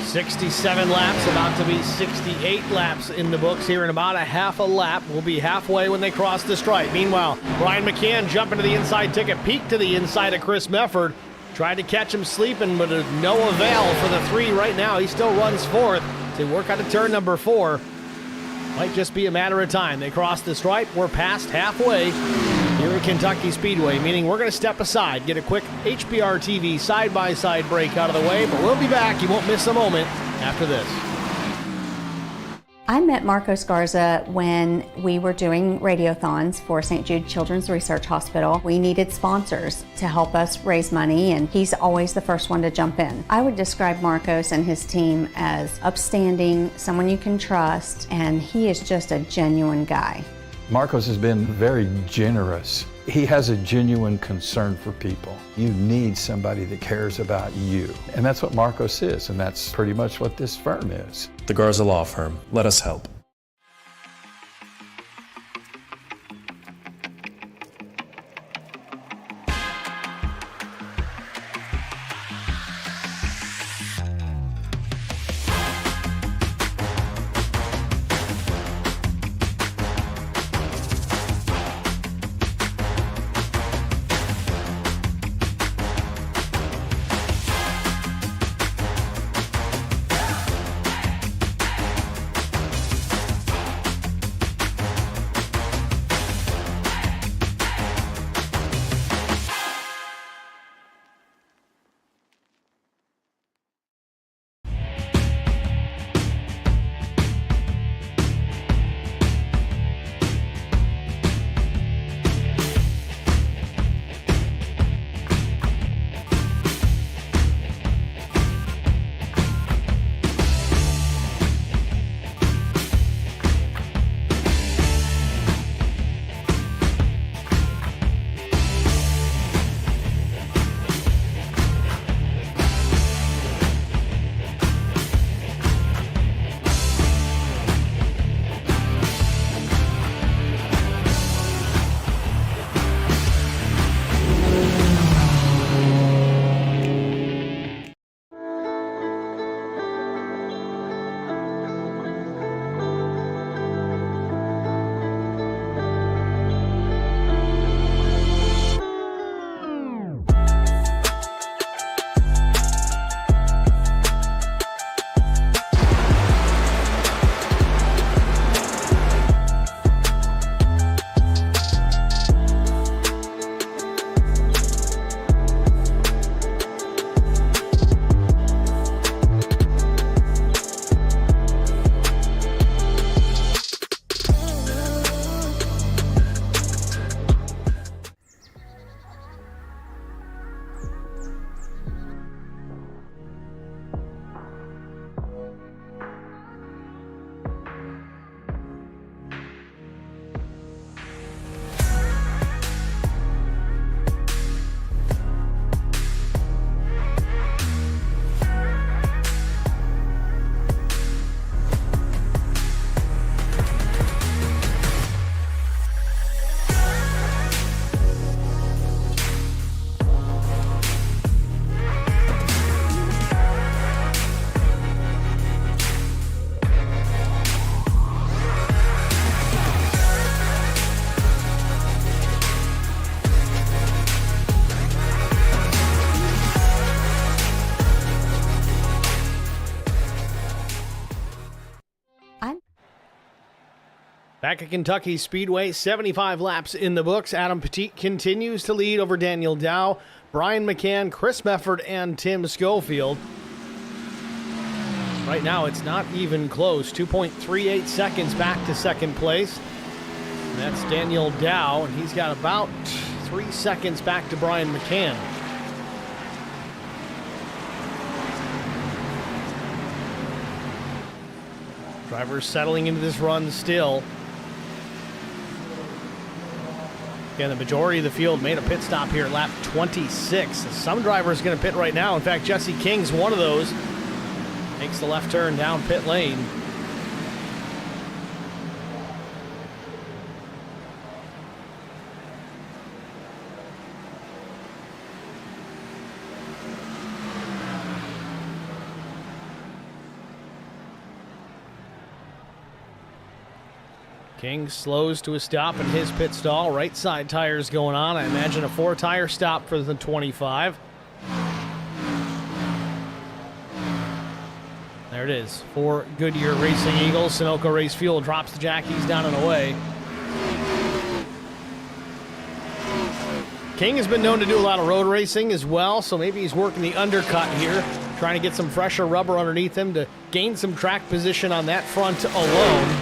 .67 laps, about to be 68 laps in the books here in about a half a lap. We'll be halfway when they cross the stripe. Meanwhile, Brian McCann jumping to the inside, took a peek to the inside of Chris Mefford. Tried to catch him sleeping, but no avail for the 3 right now. He still runs 4th. They work out of turn number 4. Might just be a matter of time. They cross the stripe. We're past halfway here at Kentucky Speedway, meaning we're going to step aside, get a quick HBR TV side-by-side break out of the way, but we'll be back. You won't miss a moment after this. I met Marcos Garza when we were doing radiothons for St. Jude Children's Research Hospital. We needed sponsors to help us raise money, and he's always the first one to jump in. I would describe Marcos and his team as upstanding, someone you can trust, and he is just a genuine guy. Marcos has been very generous. He has a genuine concern for people. You need somebody that cares about you. And that's what Marcos is, and that's pretty much what this firm is. The Garza Law Firm. Let us help. Back at Kentucky Speedway, 75 laps in the books. Adam Petit continues to lead over Daniel Dow, Brian McCann, Chris Mefford, and Tim Schofield. Right now, it's not even close. 2.38 seconds back to second place. And that's Daniel Dow, and he's got about 3 seconds back to Brian McCann. Drivers settling into this run still. Again, the majority of the field made a pit stop here at lap 26. Some drivers going to pit right now. In fact, Jesse King's one of those. Makes the left turn down pit lane. King slows to a stop in his pit stall. Right side tires going on. I imagine a 4-tire stop for the 25. There it is. For Goodyear Racing Eagles. Sunoco Race Fuel drops the jackies down and away. King has been known to do a lot of road racing as well, so maybe he's working the undercut here, trying to get some fresher rubber underneath him to gain some track position on that front alone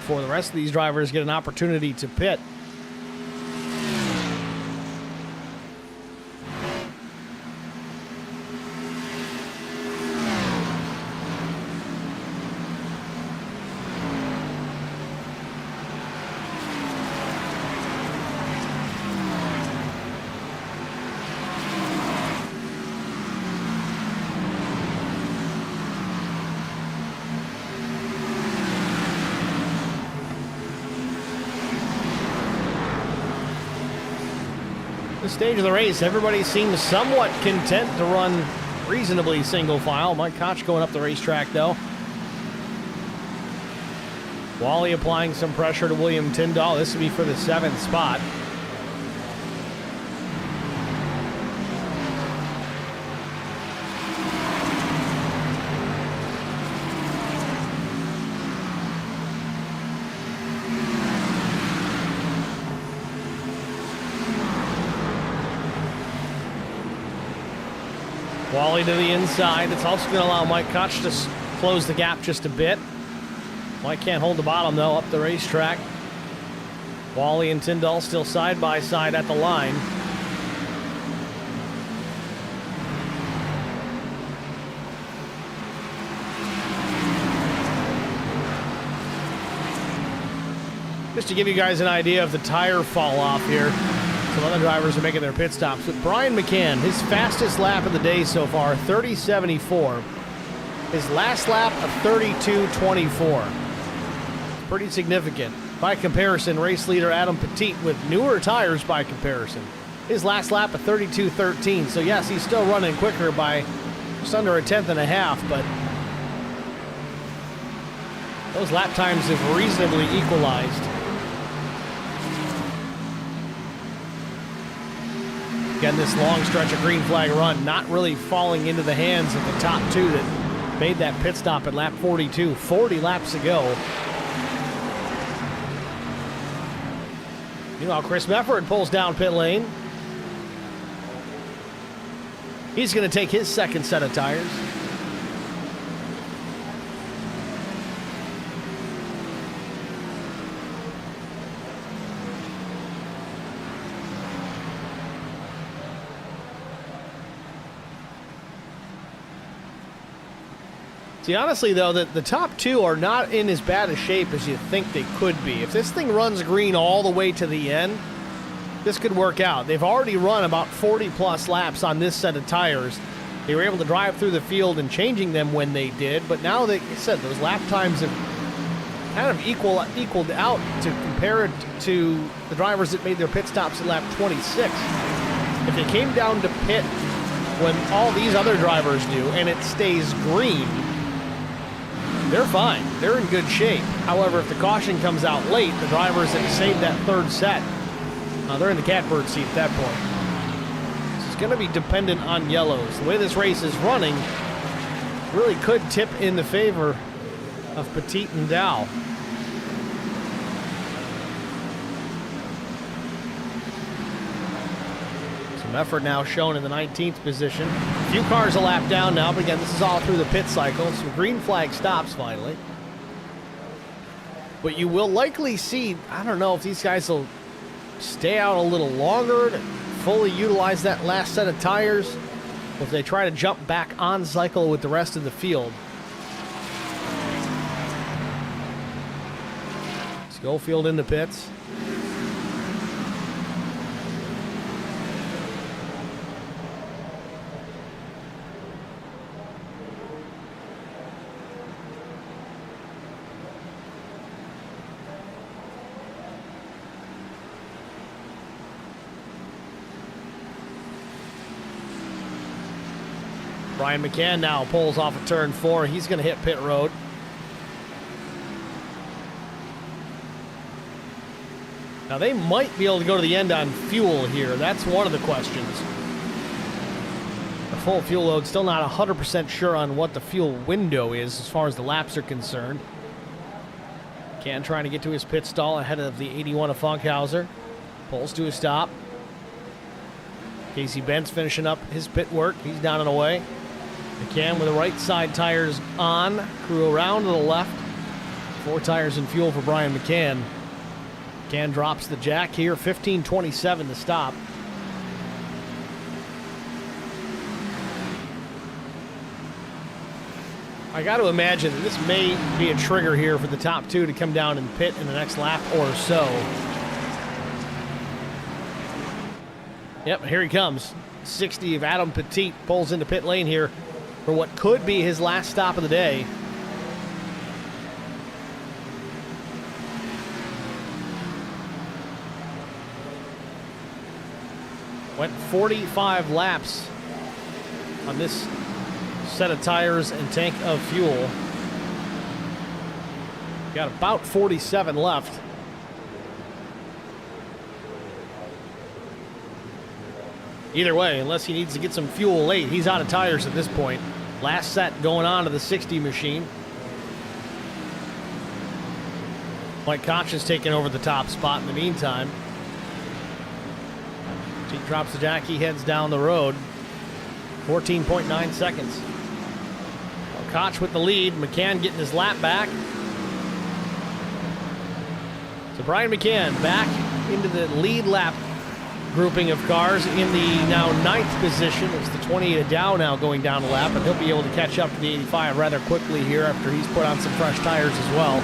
before the rest of these drivers get an opportunity to pit. This stage of the race, everybody seems somewhat content to run reasonably single file. Mike Koch going up the racetrack, though. Wally applying some pressure to William Tyndall. This would be for the 7th spot. Wally to the inside. It's also going to allow Mike Koch to close the gap just a bit. Mike can't hold the bottom, though, up the racetrack. Wally and Tyndall still side by side at the line. Just to give you guys an idea of the tire fall off here. Some other drivers are making their pit stops. But Brian McCann, his fastest lap of the day so far, 30.74. His last lap, a 32.24. Pretty significant. By comparison, race leader Adam Petit with newer tires by comparison. His last lap, a 32.13. So yes, he's still running quicker by just under a tenth and a half, but those lap times have reasonably equalized. Again, this long stretch of green flag run not really falling into the hands of the top two that made that pit stop at lap 42, 40 laps ago. Meanwhile, Chris Mefford pulls down pit lane. He's going to take his second set of tires. See, honestly, though, the top two are not in as bad a shape as you think they could be. If this thing runs green all the way to the end, this could work out. They've already run about 40-plus laps on this set of tires. They were able to drive through the field and changing them when they did, but now, like I said, those lap times have kind of equaled out to compare it to the drivers that made their pit stops at lap 26. If it came down to pit when all these other drivers do and it stays green, they're fine. They're in good shape. However, if the caution comes out late, the drivers that saved that third set, they're in the catbird seat at that point. This is going to be dependent on yellows. The way this race is running really could tip in the favor of Petit and Dow. Some effort now shown in the 19th position. A few cars a lap down now, but again, this is all through the pit cycle. Some green flag stops finally. But you will likely see, I don't know if these guys will stay out a little longer to fully utilize that last set of tires, or if they try to jump back on cycle with the rest of the field. Schofield in the pits. Brian McCann now pulls off of turn 4. He's going to hit pit road. Now they might be able to go to the end on fuel here. That's one of the questions. The full fuel load, still not 100% sure on what the fuel window is as far as the laps are concerned. McCann trying to get to his pit stall ahead of the 81 of Funkhauser. Pulls to a stop. Casey Bentz finishing up his pit work. He's down and away. McCann with the right side tires on. Crew around to the left. 4 tires and fuel for Brian McCann. McCann drops the jack here. 15:27 to stop. I got to imagine that this may be a trigger here for the top 2 to come down and pit in the next lap or so. Yep, here he comes. 60 of Adam Petit pulls into pit lane here for what could be his last stop of the day. Went 45 laps on this set of tires and tank of fuel. Got about 47 left. Either way, unless he needs to get some fuel late, he's out of tires at this point. Last set going on to the 60 machine. Mike Koch is taking over the top spot in the meantime. He drops the jack, he heads down the road. 14.9 seconds. Koch with the lead. McCann getting his lap back. So Brian McCann back into the lead lap grouping of cars in the now 9th position. It's the 28 of Dow now going down the lap, and he'll be able to catch up to the 85 rather quickly here after he's put on some fresh tires as well.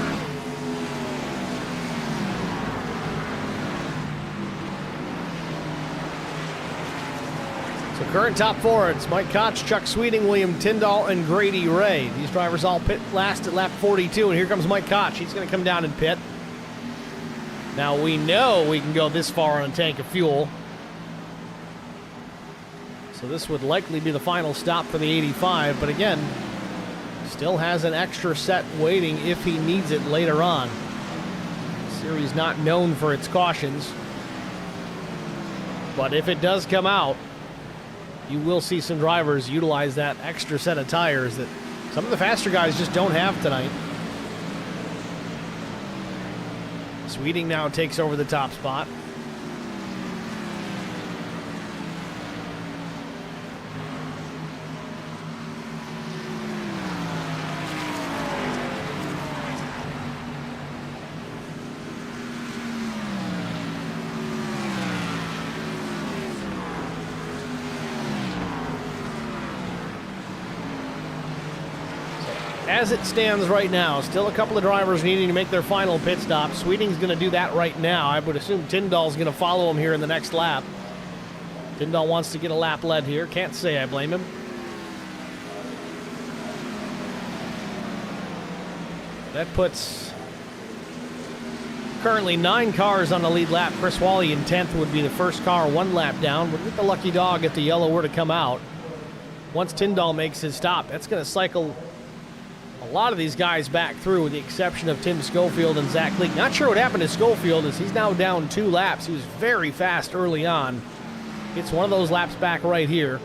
So current top 4, it's Mike Koch, Chuck Sweeting, William Tyndall, and Grady Ray. These drivers all pit last at lap 42, and here comes Mike Koch. He's going to come down and pit. Now we know we can go this far on a tank of fuel. So this would likely be the final stop for the 85, but again, still has an extra set waiting if he needs it later on. The series not known for its cautions, but if it does come out, you will see some drivers utilize that extra set of tires that some of the faster guys just don't have tonight. Sweeting now takes over the top spot. As it stands right now, still a couple of drivers needing to make their final pit stop. Sweeting's going to do that right now. I would assume Tyndall's going to follow him here in the next lap. Tyndall wants to get a lap led here. Can't say I blame him. That puts currently 9 cars on the lead lap. Chris Wally in 10th would be the first car 1 lap down. But with the lucky dog if the yellow were to come out, once Tyndall makes his stop, that's going to cycle a lot of these guys back through, with the exception of Tim Schofield and Zach Leake. Not sure what happened to Schofield, as he's now down 2 laps. He was very fast early on. Gets one of those laps back right here.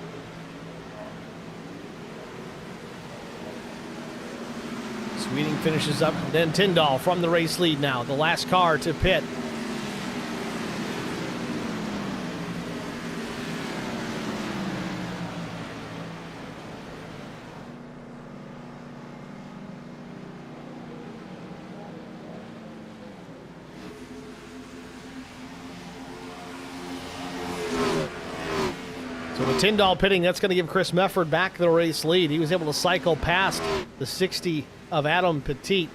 Sweeting finishes up, then Tyndall from the race lead now, the last car to pit. So with Tyndall pitting, that's going to give Chris Mefford back the race lead. He was able to cycle past the 60 of Adam Petit.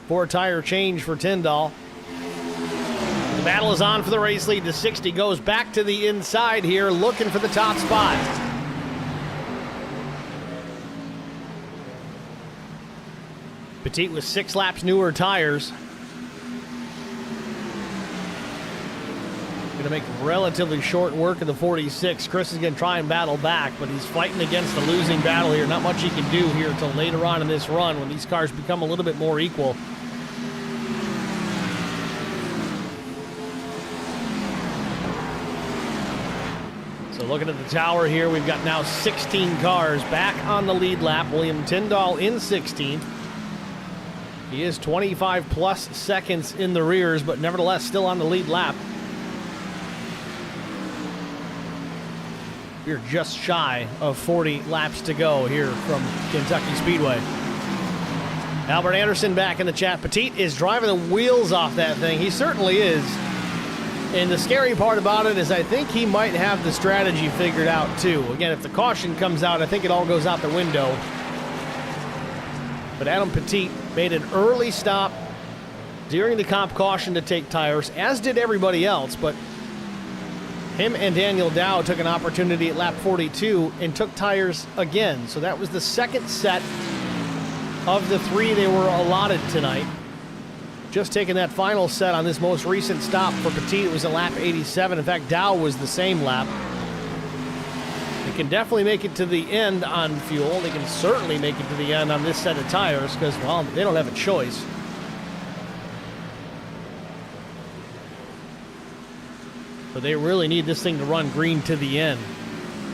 4-tire change for Tyndall. The battle is on for the race lead. The 60 goes back to the inside here, looking for the top spot. Petit with 6 laps newer tires. Going to make relatively short work of the 46. Chris is going to try and battle back, but he's fighting against the losing battle here. Not much he can do here until later on in this run when these cars become a little bit more equal. So looking at the tower here, we've got now 16 cars back on the lead lap. William Tyndall in 16th. He is 25 plus seconds in the rears, but nevertheless still on the lead lap. We're just shy of 40 laps to go here from Kentucky Speedway. Albert Anderson back in the chat. Petit is driving the wheels off that thing. He certainly is. And the scary part about it is I think he might have the strategy figured out too. Again, if the caution comes out, I think it all goes out the window. But Adam Petit made an early stop during the comp caution to take tires, as did everybody else, but him and Daniel Dow took an opportunity at lap 42 and took tires again. So that was the second set of the 3 they were allotted tonight. Just taking that final set on this most recent stop for Petit, it was at lap 87. In fact, Dow was the same lap. They can definitely make it to the end on fuel. They can certainly make it to the end on this set of tires because, well, they don't have a choice. But they really need this thing to run green to the end.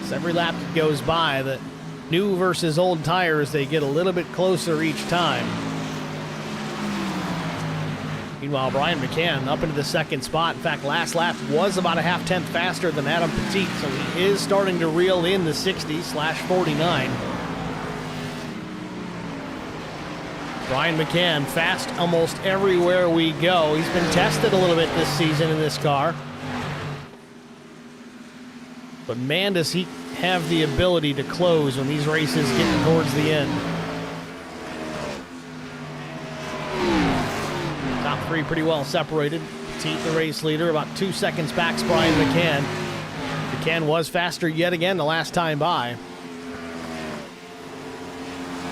So every lap that goes by, the new versus old tires, they get a little bit closer each time. Meanwhile, Brian McCann up into the second spot. In fact, last lap was about a half-tenth faster than Adam Petit, so he is starting to reel in the 60/49. Brian McCann fast almost everywhere we go. He's been tested a little bit this season in this car. But man, does he have the ability to close when these races get towards the end. Top 3 pretty well separated. Petit, the race leader, about 2 seconds back, Brian McCann. McCann was faster yet again the last time by.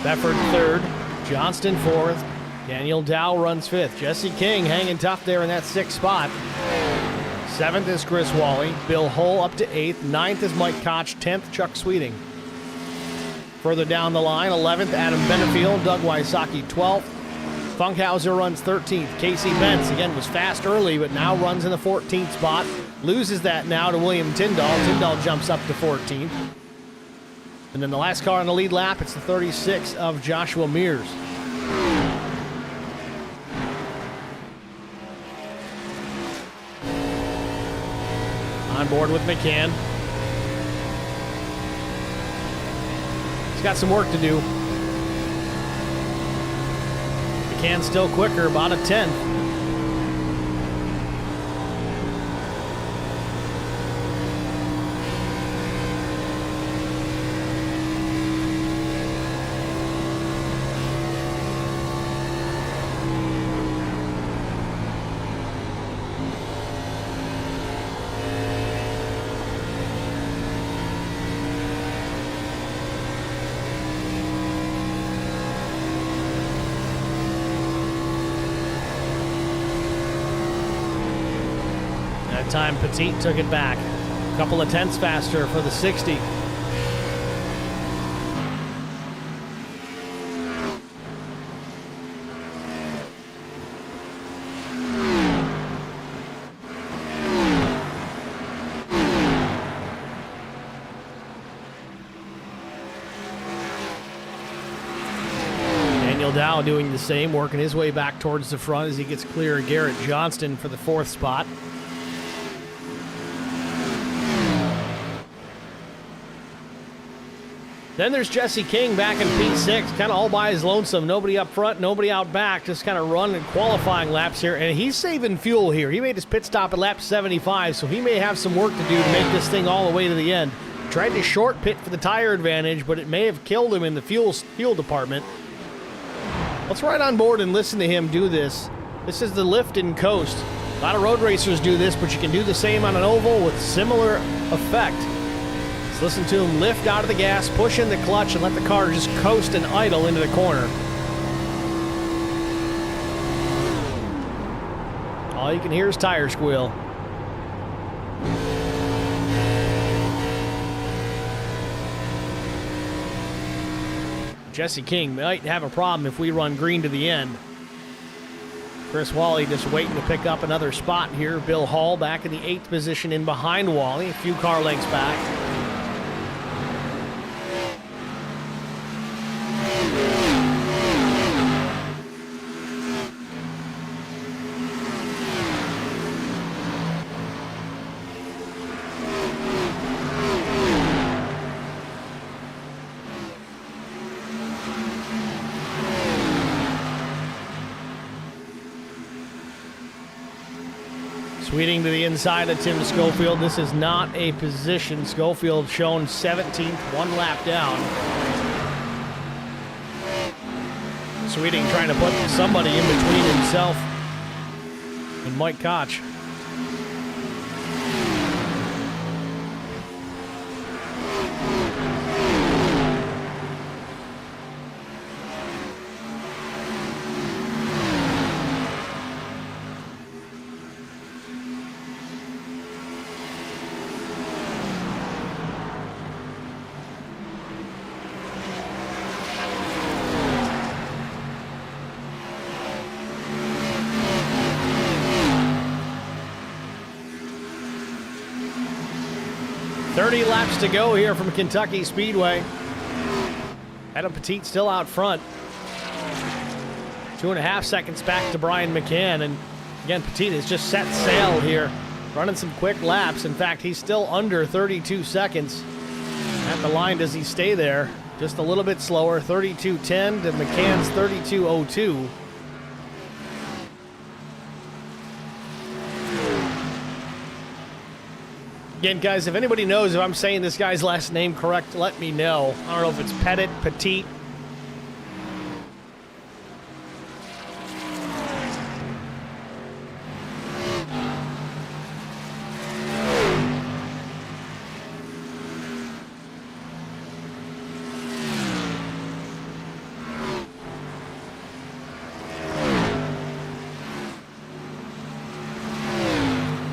Befford third, Johnston fourth, Daniel Dow runs fifth. Jesse King hanging tough there in that 6th spot. 7th is Chris Wally. Bill Hull up to 8th. 9th is Mike Koch. 10th, Chuck Sweeting. Further down the line, 11th, Adam Benefield. Doug Wysocki, 12th. Funkhauser runs 13th. Casey Bentz, again, was fast early, but now runs in the 14th spot. Loses that now to William Tyndall. Tyndall jumps up to 14th. And then the last car on the lead lap, it's the 36 of Joshua Mears. On board with McCann. He's got some work to do. McCann still quicker, about a 10th. Time Petit took it back. A couple of tenths faster for the 60. Daniel Dow doing the same, working his way back towards the front as he gets clear of Garrett Johnston for the 4th spot. Then there's Jesse King back in P6, kind of all by his lonesome. Nobody up front, nobody out back, just kind of running qualifying laps here. And he's saving fuel here. He made his pit stop at lap 75, so he may have some work to do to make this thing all the way to the end. Tried to short pit for the tire advantage, but it may have killed him in the fuel department. Let's ride on board and listen to him do this. This is the lift and coast. A lot of road racers do this, but you can do the same on an oval with similar effect. Let's listen to him lift out of the gas, push in the clutch, and let the car just coast and idle into the corner. All you can hear is tire squeal. Jesse King might have a problem if we run green to the end. Chris Wally just waiting to pick up another spot here. Bill Hall back in the 8th position in behind Wally, a few car lengths back. Sweeting to the inside of Tim Schofield. This is not a position. Schofield shown 17th, one lap down. Sweeting trying to put somebody in between himself and Mike Koch. Laps to go here from Kentucky Speedway. Adam Petit still out front. 2.5 seconds back to Brian McCann. And again, Petit has just set sail here, running some quick laps. In fact, he's still under 32 seconds. At the line, does he stay there? Just a little bit slower, 32.10 to McCann's 32.02. Again, guys, if anybody knows if I'm saying this guy's last name correct, let me know. I don't know if it's Petit.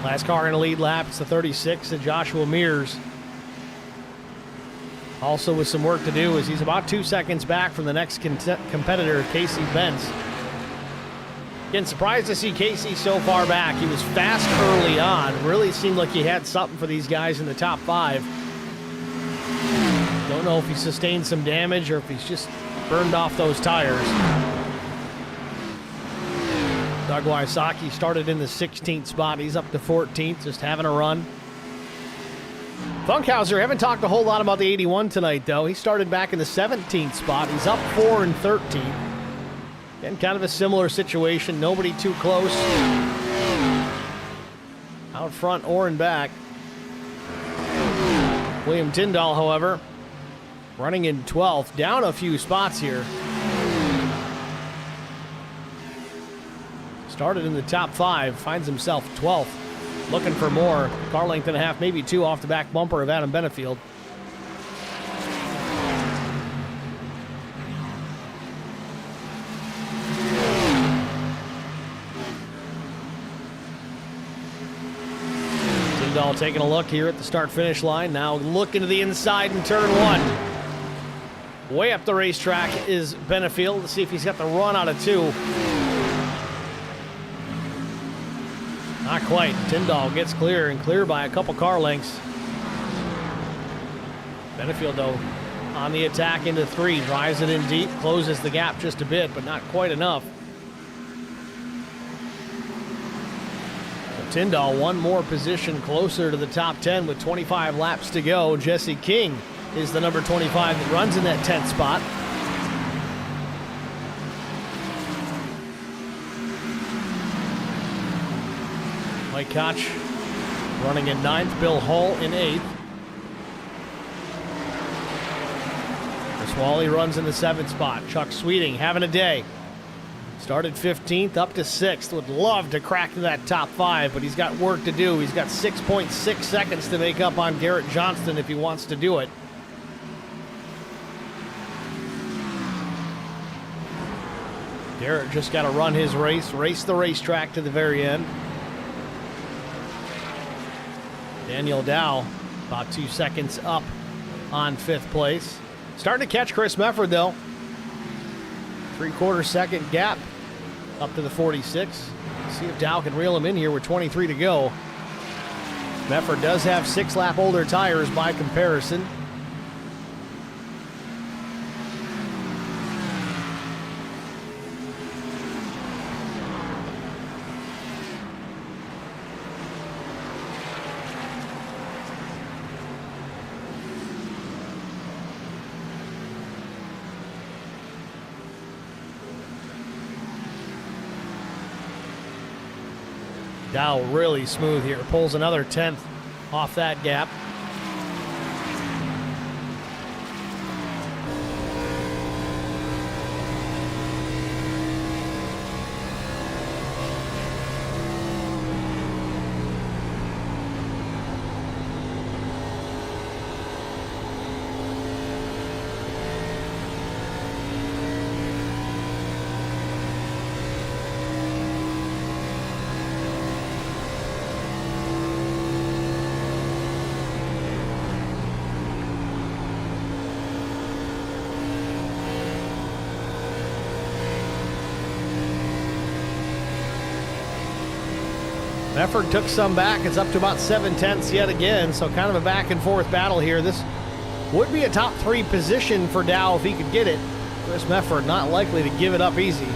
Last car in the lead lap, it's the 36 of Joshua Mears. Also with some work to do as he's about 2 seconds back from the next competitor, Casey Bentz. Again, surprised to see Casey so far back. He was fast early on. Really seemed like he had something for these guys in the top 5. Don't know if he sustained some damage or if he's just burned off those tires. Doug Wysocki started in the 16th spot. He's up to 14th, just having a run. Funkhauser, haven't talked a whole lot about the 81 tonight, though. He started back in the 17th spot. He's up 4 and 13. Again, kind of a similar situation. Nobody too close. Out front or in back. William Tyndall, however, running in 12th. Down a few spots here. Started in the top 5, finds himself 12th. Looking for more. Car length and a half, maybe 2 off the back bumper of Adam Benefield. Tyndall taking a look here at the start-finish line. Now looking to the inside in turn 1. Way up the racetrack is Benefield. Let's see if he's got the run out of 2. Not quite. Tyndall gets clear and clear by a couple car lengths. Benefield, though, on the attack into 3. Drives it in deep, closes the gap just a bit, but not quite enough. So Tyndall, one more position closer to the top 10 with 25 laps to go. Jesse King is the number 25 that runs in that 10th spot. Mike Koch running in 9th, Bill Hull in 8th. Chris Wally runs in the 7th spot. Chuck Sweeting having a day. Started 15th up to 6th. Would love to crack that top 5, but he's got work to do. He's got 6.6 seconds to make up on Garrett Johnston if he wants to do it. Garrett just got to run his race the racetrack to the very end. Daniel Dow about 2 seconds up on 5th place. Starting to catch Chris Mefford, though. 3/4 second gap up to the 46. See if Dow can reel him in here with 23 to go. Mefford does have 6-lap older tires by comparison. Dow really smooth here. Pulls another 10th off that gap. Mefford took some back. It's up to about 7/10 yet again, so kind of a back and forth battle here. This would be a top 3 position for Dow if he could get it. Chris Mefford not likely to give it up easy.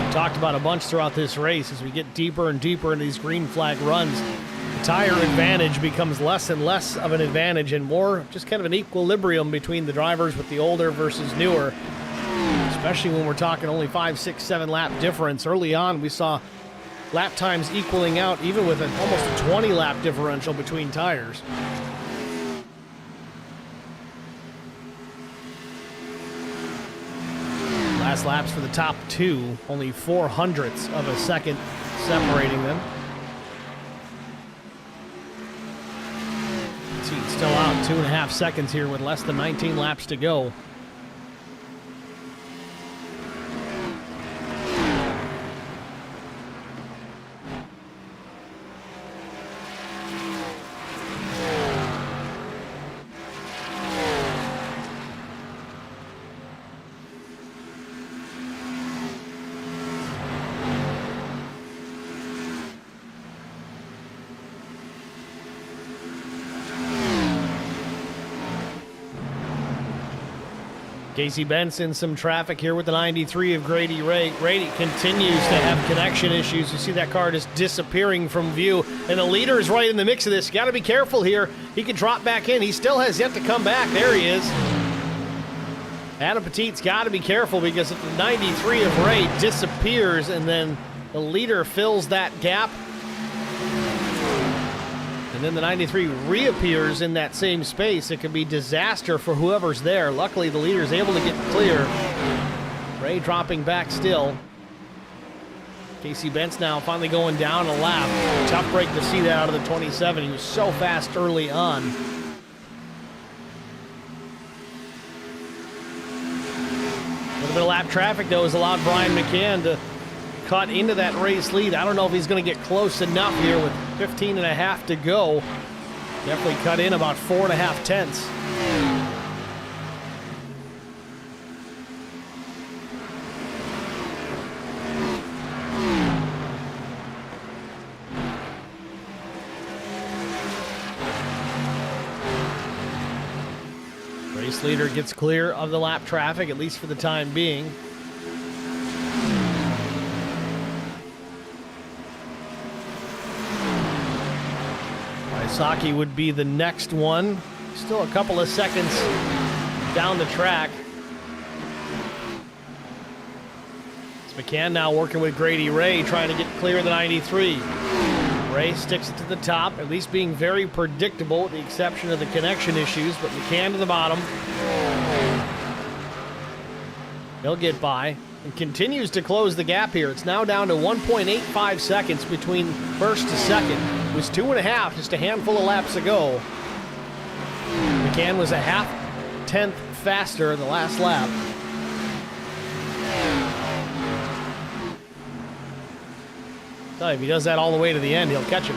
We've talked about a bunch throughout this race as we get deeper and deeper into these green flag runs. Tire advantage becomes less and less of an advantage and more just kind of an equilibrium between the drivers with the older versus newer, especially when we're talking only 5, 6, 7 lap difference. Early on, we saw lap times equaling out even with almost a 20 lap differential between tires. Last laps for the top 2, only 0.04 of a second separating them. Still out 2.5 seconds here with less than 19 laps to go. Casey Benson, some traffic here with the 93 of Grady Ray. Grady continues to have connection issues. You see that car just disappearing from view. And the leader is right in the mix of this. You got to be careful here. He can drop back in. He still has yet to come back. There he is. Adam Petit's got to be careful because if the 93 of Ray disappears and then the leader fills that gap, and then the 93 reappears in that same space, it could be disaster for whoever's there. Luckily, the leader is able to get clear. Ray dropping back still. Casey Bentz now finally going down a lap. Tough break to see that out of the 27. He was so fast early on. A little bit of lap traffic, though, has allowed Brian McCann to cut into that race lead. I don't know if he's going to get close enough here with 15.5 to go. Definitely cut in about 4.5 tenths. Race leader gets clear of the lap traffic, at least for the time being. Saki would be the next one. Still a couple of seconds down the track. It's McCann now working with Grady Ray, trying to get clear of the 93. Ray sticks it to the top, at least being very predictable with the exception of the connection issues, but McCann to the bottom. He'll get by and continues to close the gap here. It's now down to 1.85 seconds between first to second. It was 2.5 just a handful of laps ago. McCann was a half tenth faster in the last lap. So if he does that all the way to the end, he'll catch him.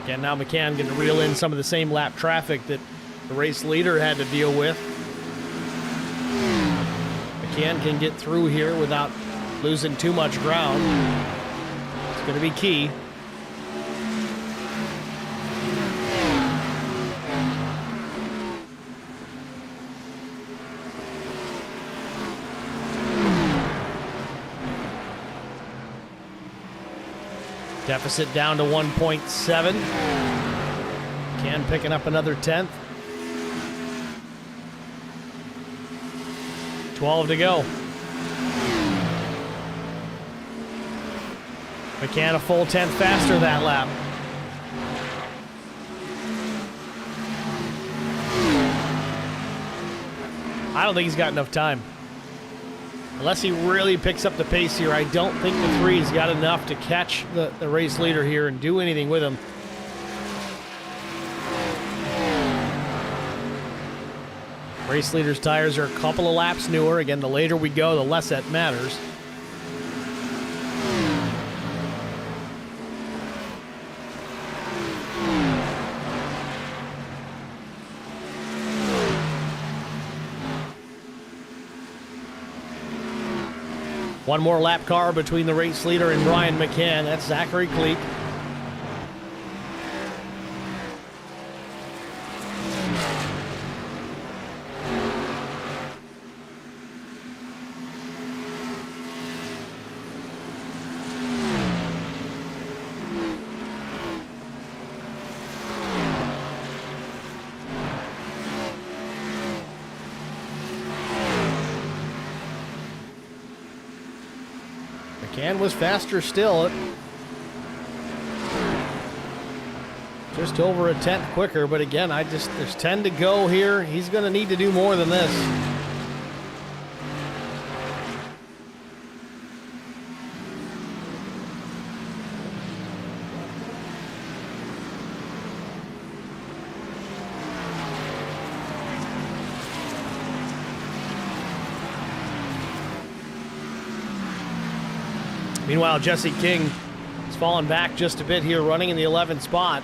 Again, now McCann going to reel in some of the same lap traffic that the race leader had to deal with. McCann can get through here without losing too much ground. It's going to be key. Deficit down to 1.7. McCann picking up another 10th. 12 to go. McCann a full 10th faster that lap. I don't think he's got enough time. Unless he really picks up the pace here, I don't think the 3's got enough to catch the race leader here and do anything with him. Race leader's tires are a couple of laps newer. Again, the later we go, the less that matters. One more lap car between the race leader and Brian McCann. That's Zachary Cleek. McCann was faster still. Just over a 10th quicker, but again, there's 10 to go here. He's going to need to do more than this. Meanwhile, Jesse King has fallen back just a bit here, running in the 11th spot.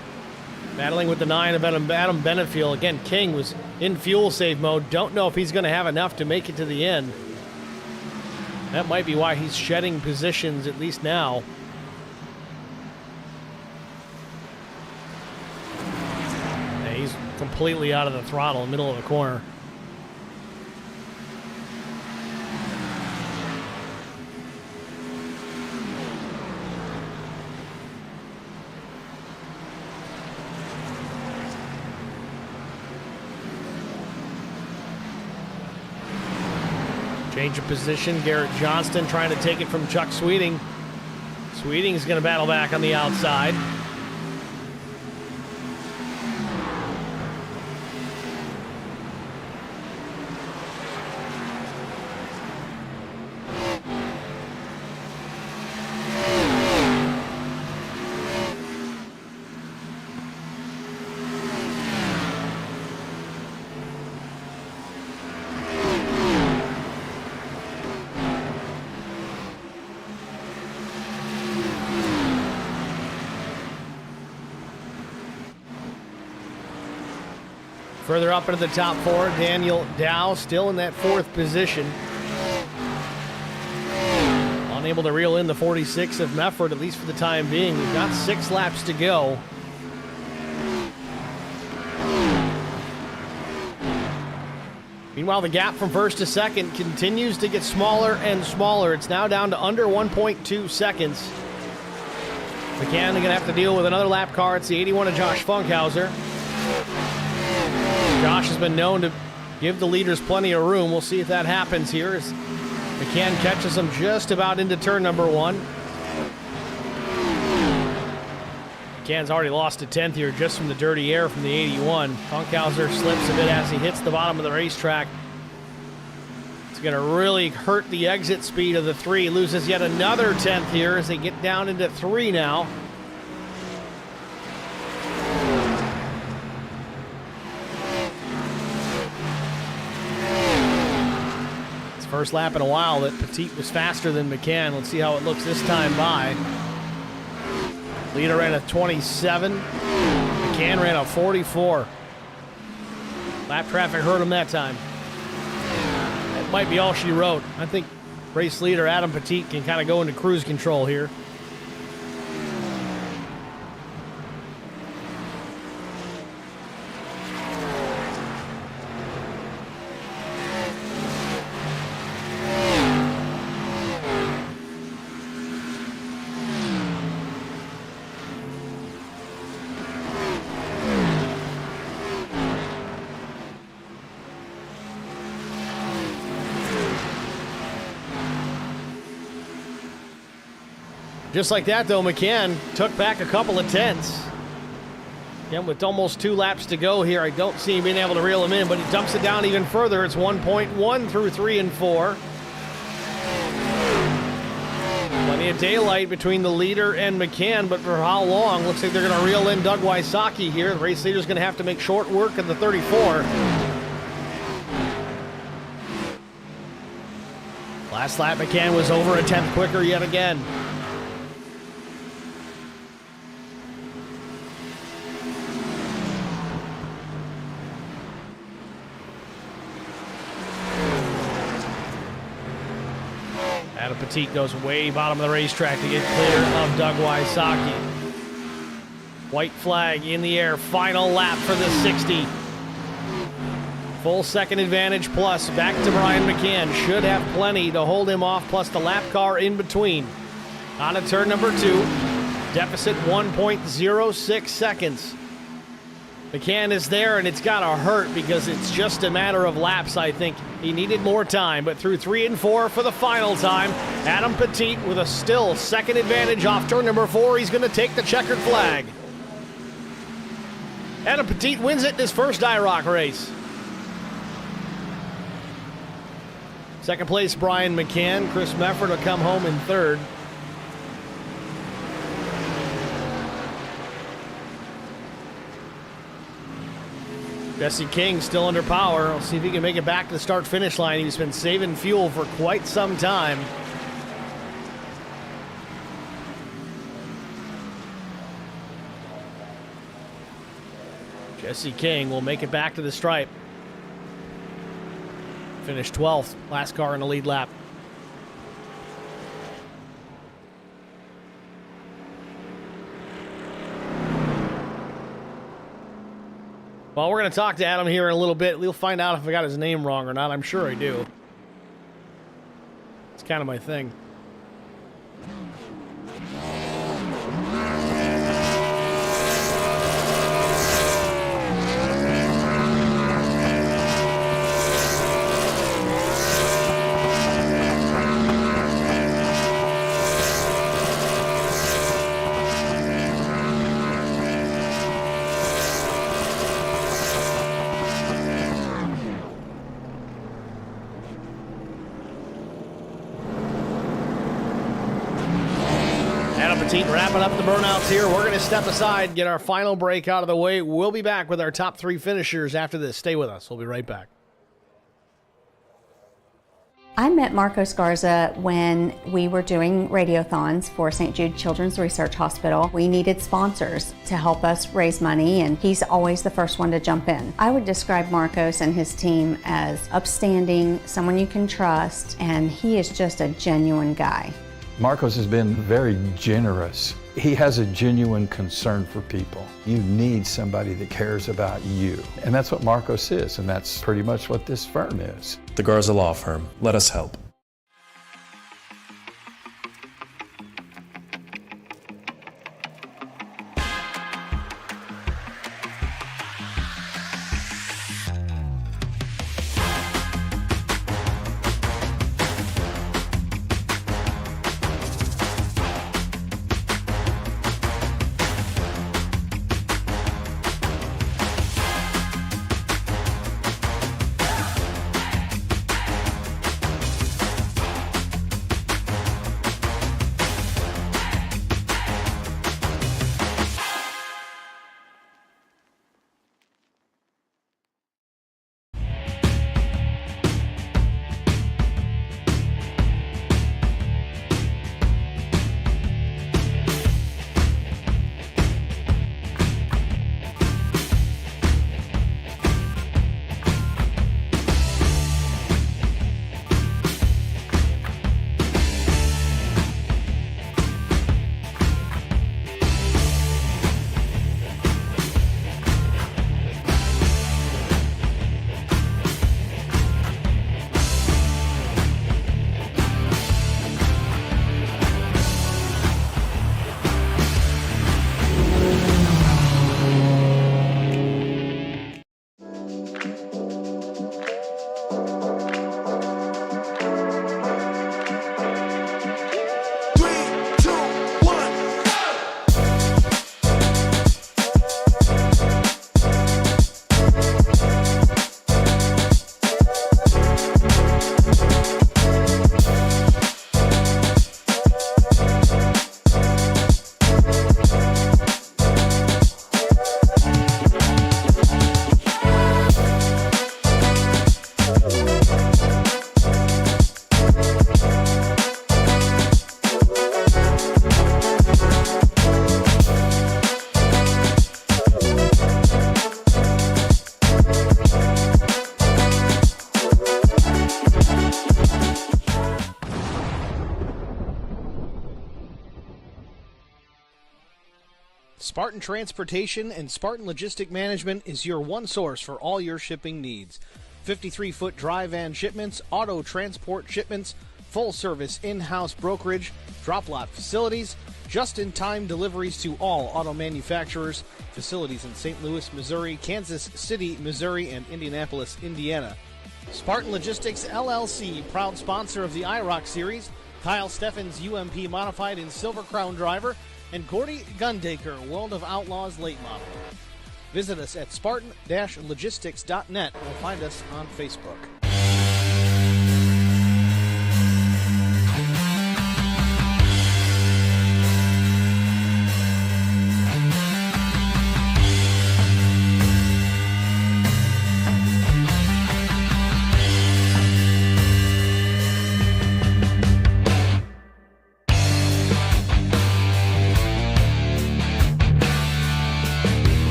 Battling with the 9 of Adam Benefield. Again, King was in fuel save mode. Don't know if he's going to have enough to make it to the end. That might be why he's shedding positions, at least now. Yeah, he's completely out of the throttle, middle of the corner. Change of position. Garrett Johnston trying to take it from Chuck Sweeting. Sweeting's going to battle back on the outside. Further up into the top 4, Daniel Dow still in that 4th position. On Unable to reel in the 46 of Mefford, at least for the time being. We've got 6 laps to go. Meanwhile, the gap from first to second continues to get smaller and smaller. It's now down to under 1.2 seconds. McCann going to have to deal with another lap car. It's the 81 of Josh Funkhauser. Josh has been known to give the leaders plenty of room. We'll see if that happens here as McCann catches him just about into turn number 1. McCann's already lost a 10th here just from the dirty air from the 81. Funkhauser slips a bit as he hits the bottom of the racetrack. It's going to really hurt the exit speed of the 3. Loses yet another 10th here as they get down into 3 now. It's first lap in a while that Petit was faster than McCann. Let's see how it looks this time by. Leader ran a 27. McCann ran a 44. Lap traffic hurt him that time. That might be all she wrote. I think race leader Adam Petit can kind of go into cruise control here. Just like that, though, McCann took back a couple of tenths. Again, with almost 2 laps to go here, I don't see him being able to reel him in, but he dumps it down even further. It's 1.1 through 3 and 4. Plenty of daylight between the leader and McCann, but for how long? Looks like they're going to reel in Doug Wysocki here. The race leader's going to have to make short work of the 34. Last lap, McCann was over a 10th quicker yet again. Adam Petit goes way bottom of the racetrack to get clear of Doug Wysocki. White flag in the air. Final lap for the 60. Full second advantage plus. Back to Brian McCann. Should have plenty to hold him off, plus the lap car in between. On to turn number 2. Deficit 1.06 seconds. McCann is there, and it's got to hurt because it's just a matter of laps, I think. He needed more time, but through 3 and 4 for the final time. Adam Petit with a still second advantage off turn number 4. He's going to take the checkered flag. Adam Petit wins it in his first IROC race. Second place, Brian McCann. Chris Mefford will come home in third. Jesse King still under power. We'll see if he can make it back to the start-finish line. He's been saving fuel for quite some time. Jesse King will make it back to the stripe. Finished 12th, last car in the lead lap. Well, we're going to talk to Adam here in a little bit. We'll find out if I got his name wrong or not. I'm sure I do. It's kind of my thing. Wrapping up the burnouts here. We're going to step aside, get our final break out of the way. We'll be back with our top 3 finishers after this. Stay with us. We'll be right back. I met Marco Scarza when we were doing radiothons for St. Jude Children's Research Hospital. We needed sponsors to help us raise money, and he's always the first one to jump in. I would describe Marcos and his team as upstanding, someone you can trust, and he is just a genuine guy. Marcos has been very generous. He has a genuine concern for people. You need somebody that cares about you. And that's what Marcos is, and that's pretty much what this firm is. The Garza Law Firm. Let us help. Spartan Transportation and Spartan Logistic Management is your one source for all your shipping needs. 53-foot dry van shipments, auto transport shipments, full-service in-house brokerage, drop-lot facilities, just-in-time deliveries to all auto manufacturers, facilities in St. Louis, Missouri, Kansas City, Missouri, and Indianapolis, Indiana. Spartan Logistics, LLC, proud sponsor of the IROC Series, Kyle Steffens UMP Modified and Silver Crown Driver, and Gordy Gundaker, World of Outlaws Late Model. Visit us at spartan-logistics.net or find us on Facebook.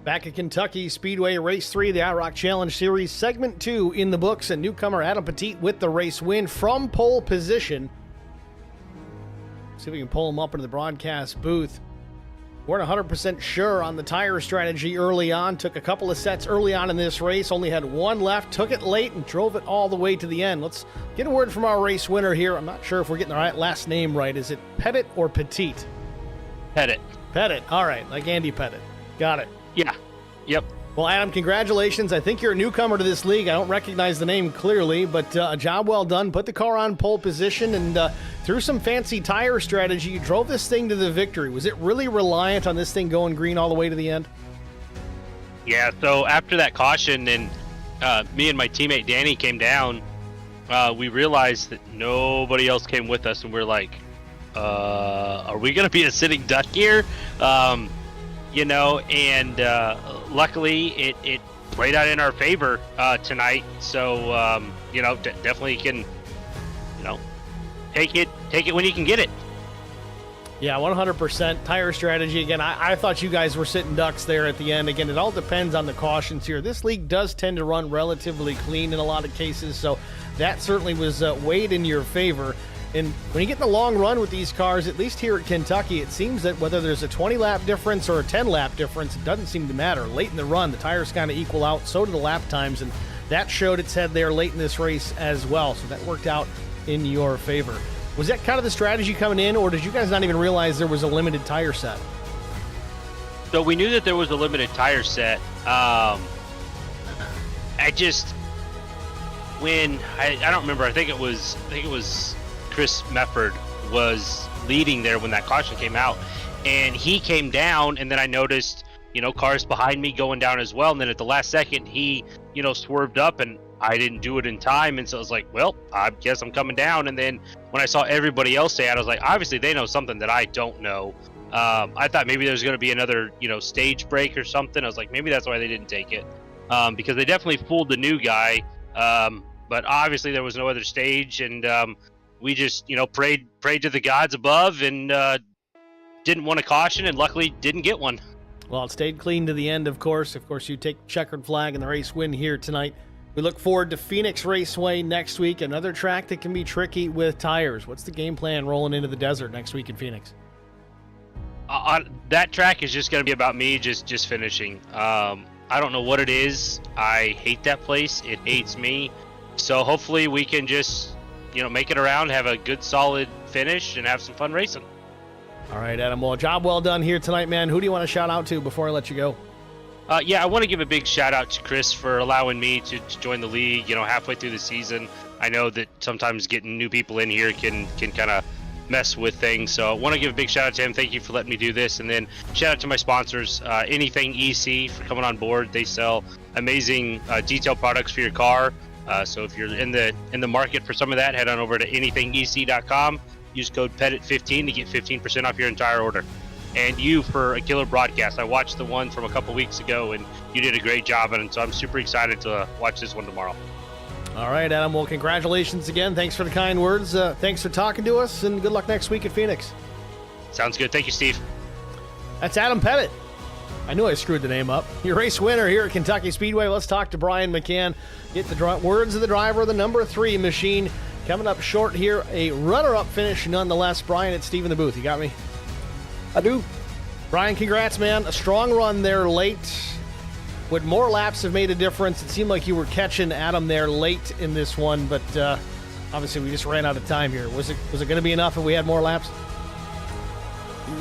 Back at Kentucky Speedway Race 3, the IROC Challenge Series, Segment 2 in the books, and newcomer Adam Petit with the race win from pole position. See if we can pull him up into the broadcast booth. Weren't 100% sure on the tire strategy early on. Took a couple of sets early on in this race. Only had one left. Took it late and drove it all the way to the end. Let's get a word from our race winner here. I'm not sure if we're getting the right last name right. Is it Pettit or Petit? Pettit. Pettit. All right, like Andy Pettit. Got it. Yeah. Yep. Well, Adam, congratulations. I think you're a newcomer to this league. I don't recognize the name clearly, but a job well done. Put the car on pole position, and through some fancy tire strategy, you drove this thing to the victory. Was it really reliant on this thing going green all the way to the end? Yeah, so after that caution and me and my teammate Danny came down, we realized that nobody else came with us, and we're like, are we going to be a sitting duck here? And luckily it played out in our favor tonight. So, definitely can, take it when you can get it. Yeah, 100% tire strategy. Again, I thought you guys were sitting ducks there at the end. Again, it all depends on the cautions here. This league does tend to run relatively clean in a lot of cases, so that certainly was weighed in your favor. And when you get in the long run with these cars, at least here at Kentucky, it seems that whether there's a 20-lap difference or a 10-lap difference, it doesn't seem to matter. Late in the run, the tires kind of equal out, so do the lap times, and that showed its head there late in this race as well, so that worked out in your favor. Was that kind of the strategy coming in, or did you guys not even realize there was a limited tire set? So we knew that there was a limited tire set. I don't remember. I think it was Chris Mefford was leading there when that caution came out, and he came down, and then I noticed, cars behind me going down as well. And then at the last second, he, swerved up, and I didn't do it in time. And so I was like, well, I guess I'm coming down. And then when I saw everybody else stay out, I was like, obviously they know something that I don't know. I thought maybe there's going to be another, stage break or something. I was like, maybe that's why they didn't take it. Because they definitely fooled the new guy. But obviously there was no other stage. And we just, prayed to the gods above and didn't want a caution, and luckily didn't get one. Well, it stayed clean to the end, of course. Of course, you take checkered flag and the race win here tonight. We look forward to Phoenix Raceway next week, another track that can be tricky with tires. What's the game plan rolling into the desert next week in Phoenix? That track is just going to be about me just finishing. I don't know what it is. I hate that place. It hates me. So hopefully we can just, make it around, have a good, solid finish, and have some fun racing. All right, Adam. Well, job well done here tonight, man. Who do you want to shout out to before I let you go? I want to give a big shout out to Chris for allowing me to join the league, halfway through the season. I know that sometimes getting new people in here can kind of mess with things. So I want to give a big shout out to him. Thank you for letting me do this. And then shout out to my sponsors, Anything EC, for coming on board. They sell amazing detail products for your car. So if you're in the market for some of that, head on over to anythingec.com. Use code PEDIT15 to get 15% off your entire order. And you for a killer broadcast. I watched the one from a couple weeks ago, and you did a great job, and so I'm super excited to watch this one tomorrow. All right, Adam. Well, congratulations again. Thanks for the kind words. Thanks for talking to us, and good luck next week at Phoenix. Sounds good. Thank you, Steve. That's Adam Pettit. I knew I screwed the name up. Your race winner here at Kentucky Speedway. Let's talk to Brian McCann. Get the words of the driver, the number 3 machine. Coming up short here, a runner-up finish nonetheless. Brian, it's Steve in the booth. You got me? I do. Brian, congrats, man. A strong run there late. Would more laps have made a difference? It seemed like you were catching Adam there late in this one, but obviously we just ran out of time here. Was it going to be enough if we had more laps?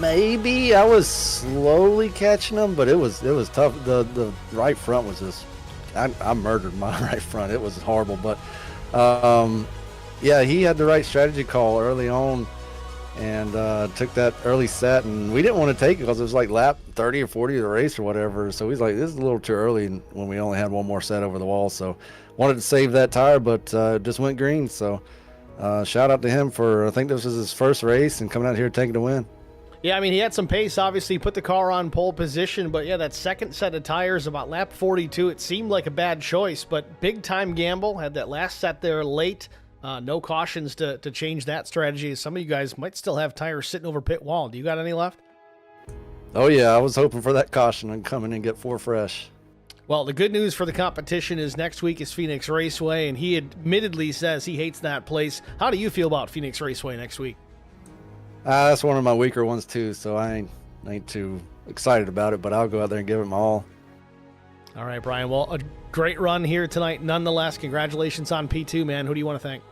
Maybe. I was slowly catching them, but it was tough. The right front was just, I murdered my right front. It was horrible, but yeah, he had the right strategy call early on and took that early set, and we didn't want to take it because it was like lap 30 or 40 of the race or whatever. So he's like, this is a little too early when we only had one more set over the wall. So wanted to save that tire, but just went green. So shout out to him for, I think this was his first race and coming out here taking the win. Yeah, I mean, he had some pace, obviously, put the car on pole position, but yeah, that second set of tires about lap 42, it seemed like a bad choice, but big-time gamble, had that last set there late, no cautions to change that strategy. Some of you guys might still have tires sitting over pit wall. Do you got any left? Oh, yeah, I was hoping for that caution and come in and get 4 fresh. Well, the good news for the competition is next week is Phoenix Raceway, and he admittedly says he hates that place. How do you feel about Phoenix Raceway next week? That's one of my weaker ones too, so I ain't too excited about it, but I'll go out there and give it my all. All right, Brian. Well, a great run here tonight. Nonetheless, congratulations on P2, man. Who do you want to thank?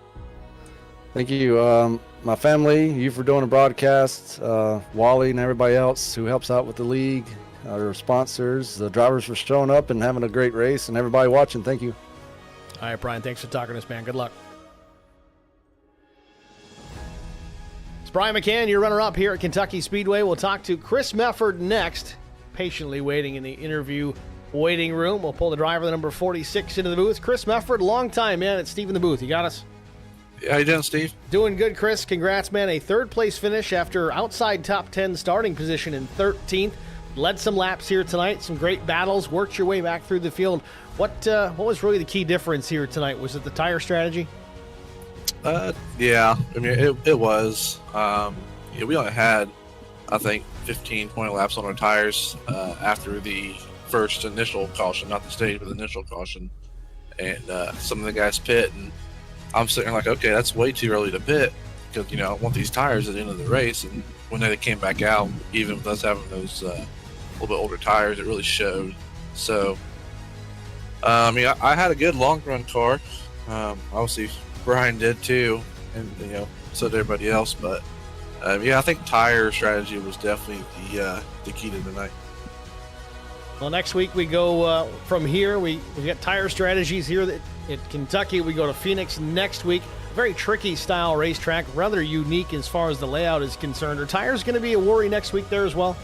Thank you. My family, you for doing the broadcast, Wally and everybody else who helps out with the league, our sponsors, the drivers for showing up and having a great race, and everybody watching. Thank you. All right, Brian. Thanks for talking to us, man. Good luck. Brian McCann, your runner-up here at Kentucky Speedway. We'll talk to Chris Mefford next, patiently waiting in the interview waiting room. We'll pull the driver, the number 46, into the booth. Chris Mefford, long time, man. It's Steve in the booth. You got us? Yeah, how you doing, Steve? Doing good, Chris. Congrats, man. A third-place finish after outside top 10 starting position in 13th. Led some laps here tonight, some great battles, worked your way back through the field. What was really the key difference here tonight? Was it the tire strategy? Yeah, I mean, it was. Yeah, we only had I think, 15, 20 laps on our tires after the first initial caution, not the stage, but the initial caution. And some of the guys pit, and I'm sitting there like, okay, that's way too early to pit because, I want these tires at the end of the race. And when they came back out, even with us having those a little bit older tires, it really showed. So, I had a good long run car. Obviously, Brian did too, and so did everybody else. But I think tire strategy was definitely the key to the night. Well, next week we go from here. We've got tire strategies here at Kentucky. We go to Phoenix next week. Very tricky style racetrack, rather unique as far as the layout is concerned. Are tires going to be a worry next week there as well?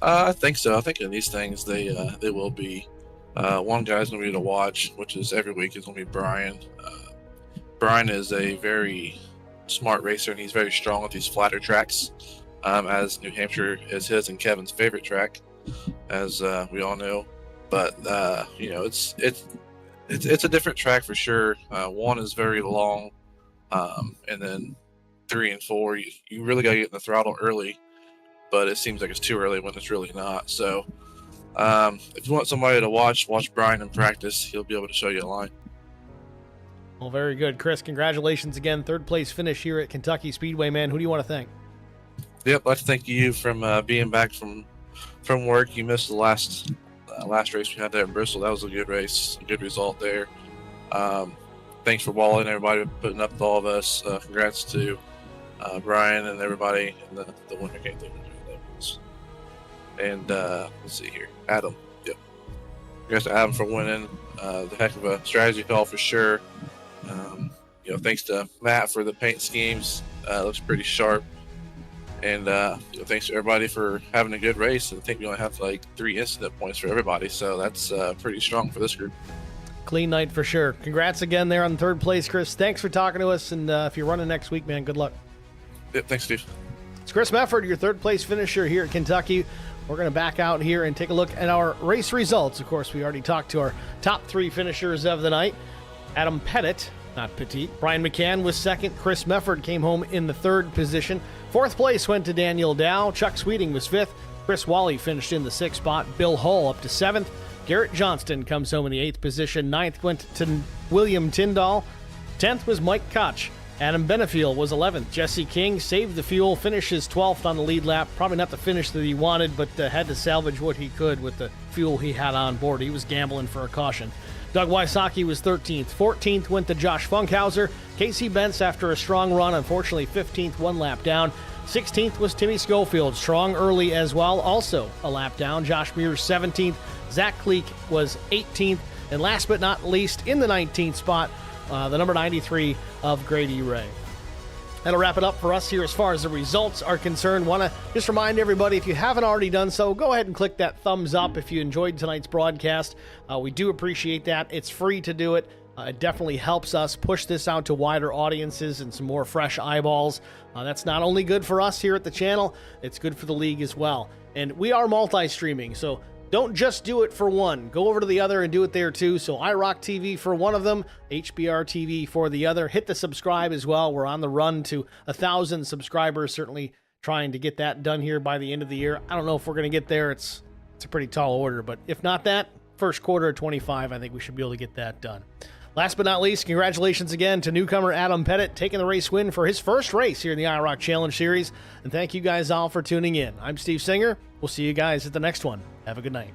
I think so. I think in these things they will be. One guy's going to be to watch, which is every week, is going to be Brian. Brian is a very smart racer, and he's very strong with these flatter tracks, as New Hampshire is his and Kevin's favorite track, as we all know. But it's a different track for sure. One is very long, and then 3 and 4, you really got to get in the throttle early, but it seems like it's too early when it's really not. So if you want somebody to watch Brian in practice. He'll be able to show you a line. Well, very good. Chris, congratulations again. Third place finish here at Kentucky Speedway, man. Who do you want to thank? Yep, I'd like to thank you from being back from work. You missed the last race we had there in Bristol. That was a good race, a good result there. Thanks for walling, everybody, putting up with all of us. Congrats to Brian and everybody in the winner. I can't think of who that was. And let's see here, Adam. Yep. Congrats to Adam for winning. The heck of a strategy call for sure. Thanks to Matt for the paint schemes. Looks pretty sharp. And thanks to everybody for having a good race. I think we only have 3 incident points for everybody, so that's pretty strong for this group. Clean night for sure. Congrats again there on third place, Chris. Thanks for talking to us, and if you're running next week, man, good luck. Yep, thanks, Steve. It's Chris Mefford, your third place finisher here at Kentucky. We're going to back out here and take a look at our race results. Of course, we already talked to our top 3 finishers of the night. Adam Pettit, not Petit. Brian McCann was second. Chris Mefford came home in the third position. Fourth place went to Daniel Dow. Chuck Sweeting was fifth. Chris Wally finished in the 6th spot. Bill Hull up to 7th. Garrett Johnston comes home in the 8th position. 9th went to William Tyndall. 10th was Mike Koch. Adam Benefiel was 11th. Jesse King saved the fuel, finishes 12th on the lead lap. Probably not the finish that he wanted, but had to salvage what he could with the fuel he had on board. He was gambling for a caution. Doug Wysocki was 13th. 14th went to Josh Funkhauser. Casey Bentz, after a strong run, unfortunately 15th, 1 lap down. 16th was Timmy Schofield, strong early as well, also a lap down. Josh Muir's 17th. Zach Cleek was 18th. And last but not least, in the 19th spot, the number 93 of Grady Ray. That'll wrap it up for us here as far as the results are concerned. Want to just remind everybody, if you haven't already done so, go ahead and click that thumbs up if you enjoyed tonight's broadcast. We do appreciate that. It's free to do it. It definitely helps us push this out to wider audiences and some more fresh eyeballs. That's not only good for us here at the channel, it's good for the league as well. And we are multi-streaming, so don't just do it for one. Go over to the other and do it there too. So IROC TV for one of them, HBR TV for the other. Hit the subscribe as well. We're on the run to 1,000 subscribers. Certainly trying to get that done here by the end of the year. I don't know if we're going to get there. It's a pretty tall order, but if not that, first quarter of 25, I think we should be able to get that done. Last but not least, congratulations again to newcomer Adam Pettit, taking the race win for his first race here in the IROC Challenge Series. And thank you guys all for tuning in. I'm Steve Singer. We'll see you guys at the next one. Have a good night.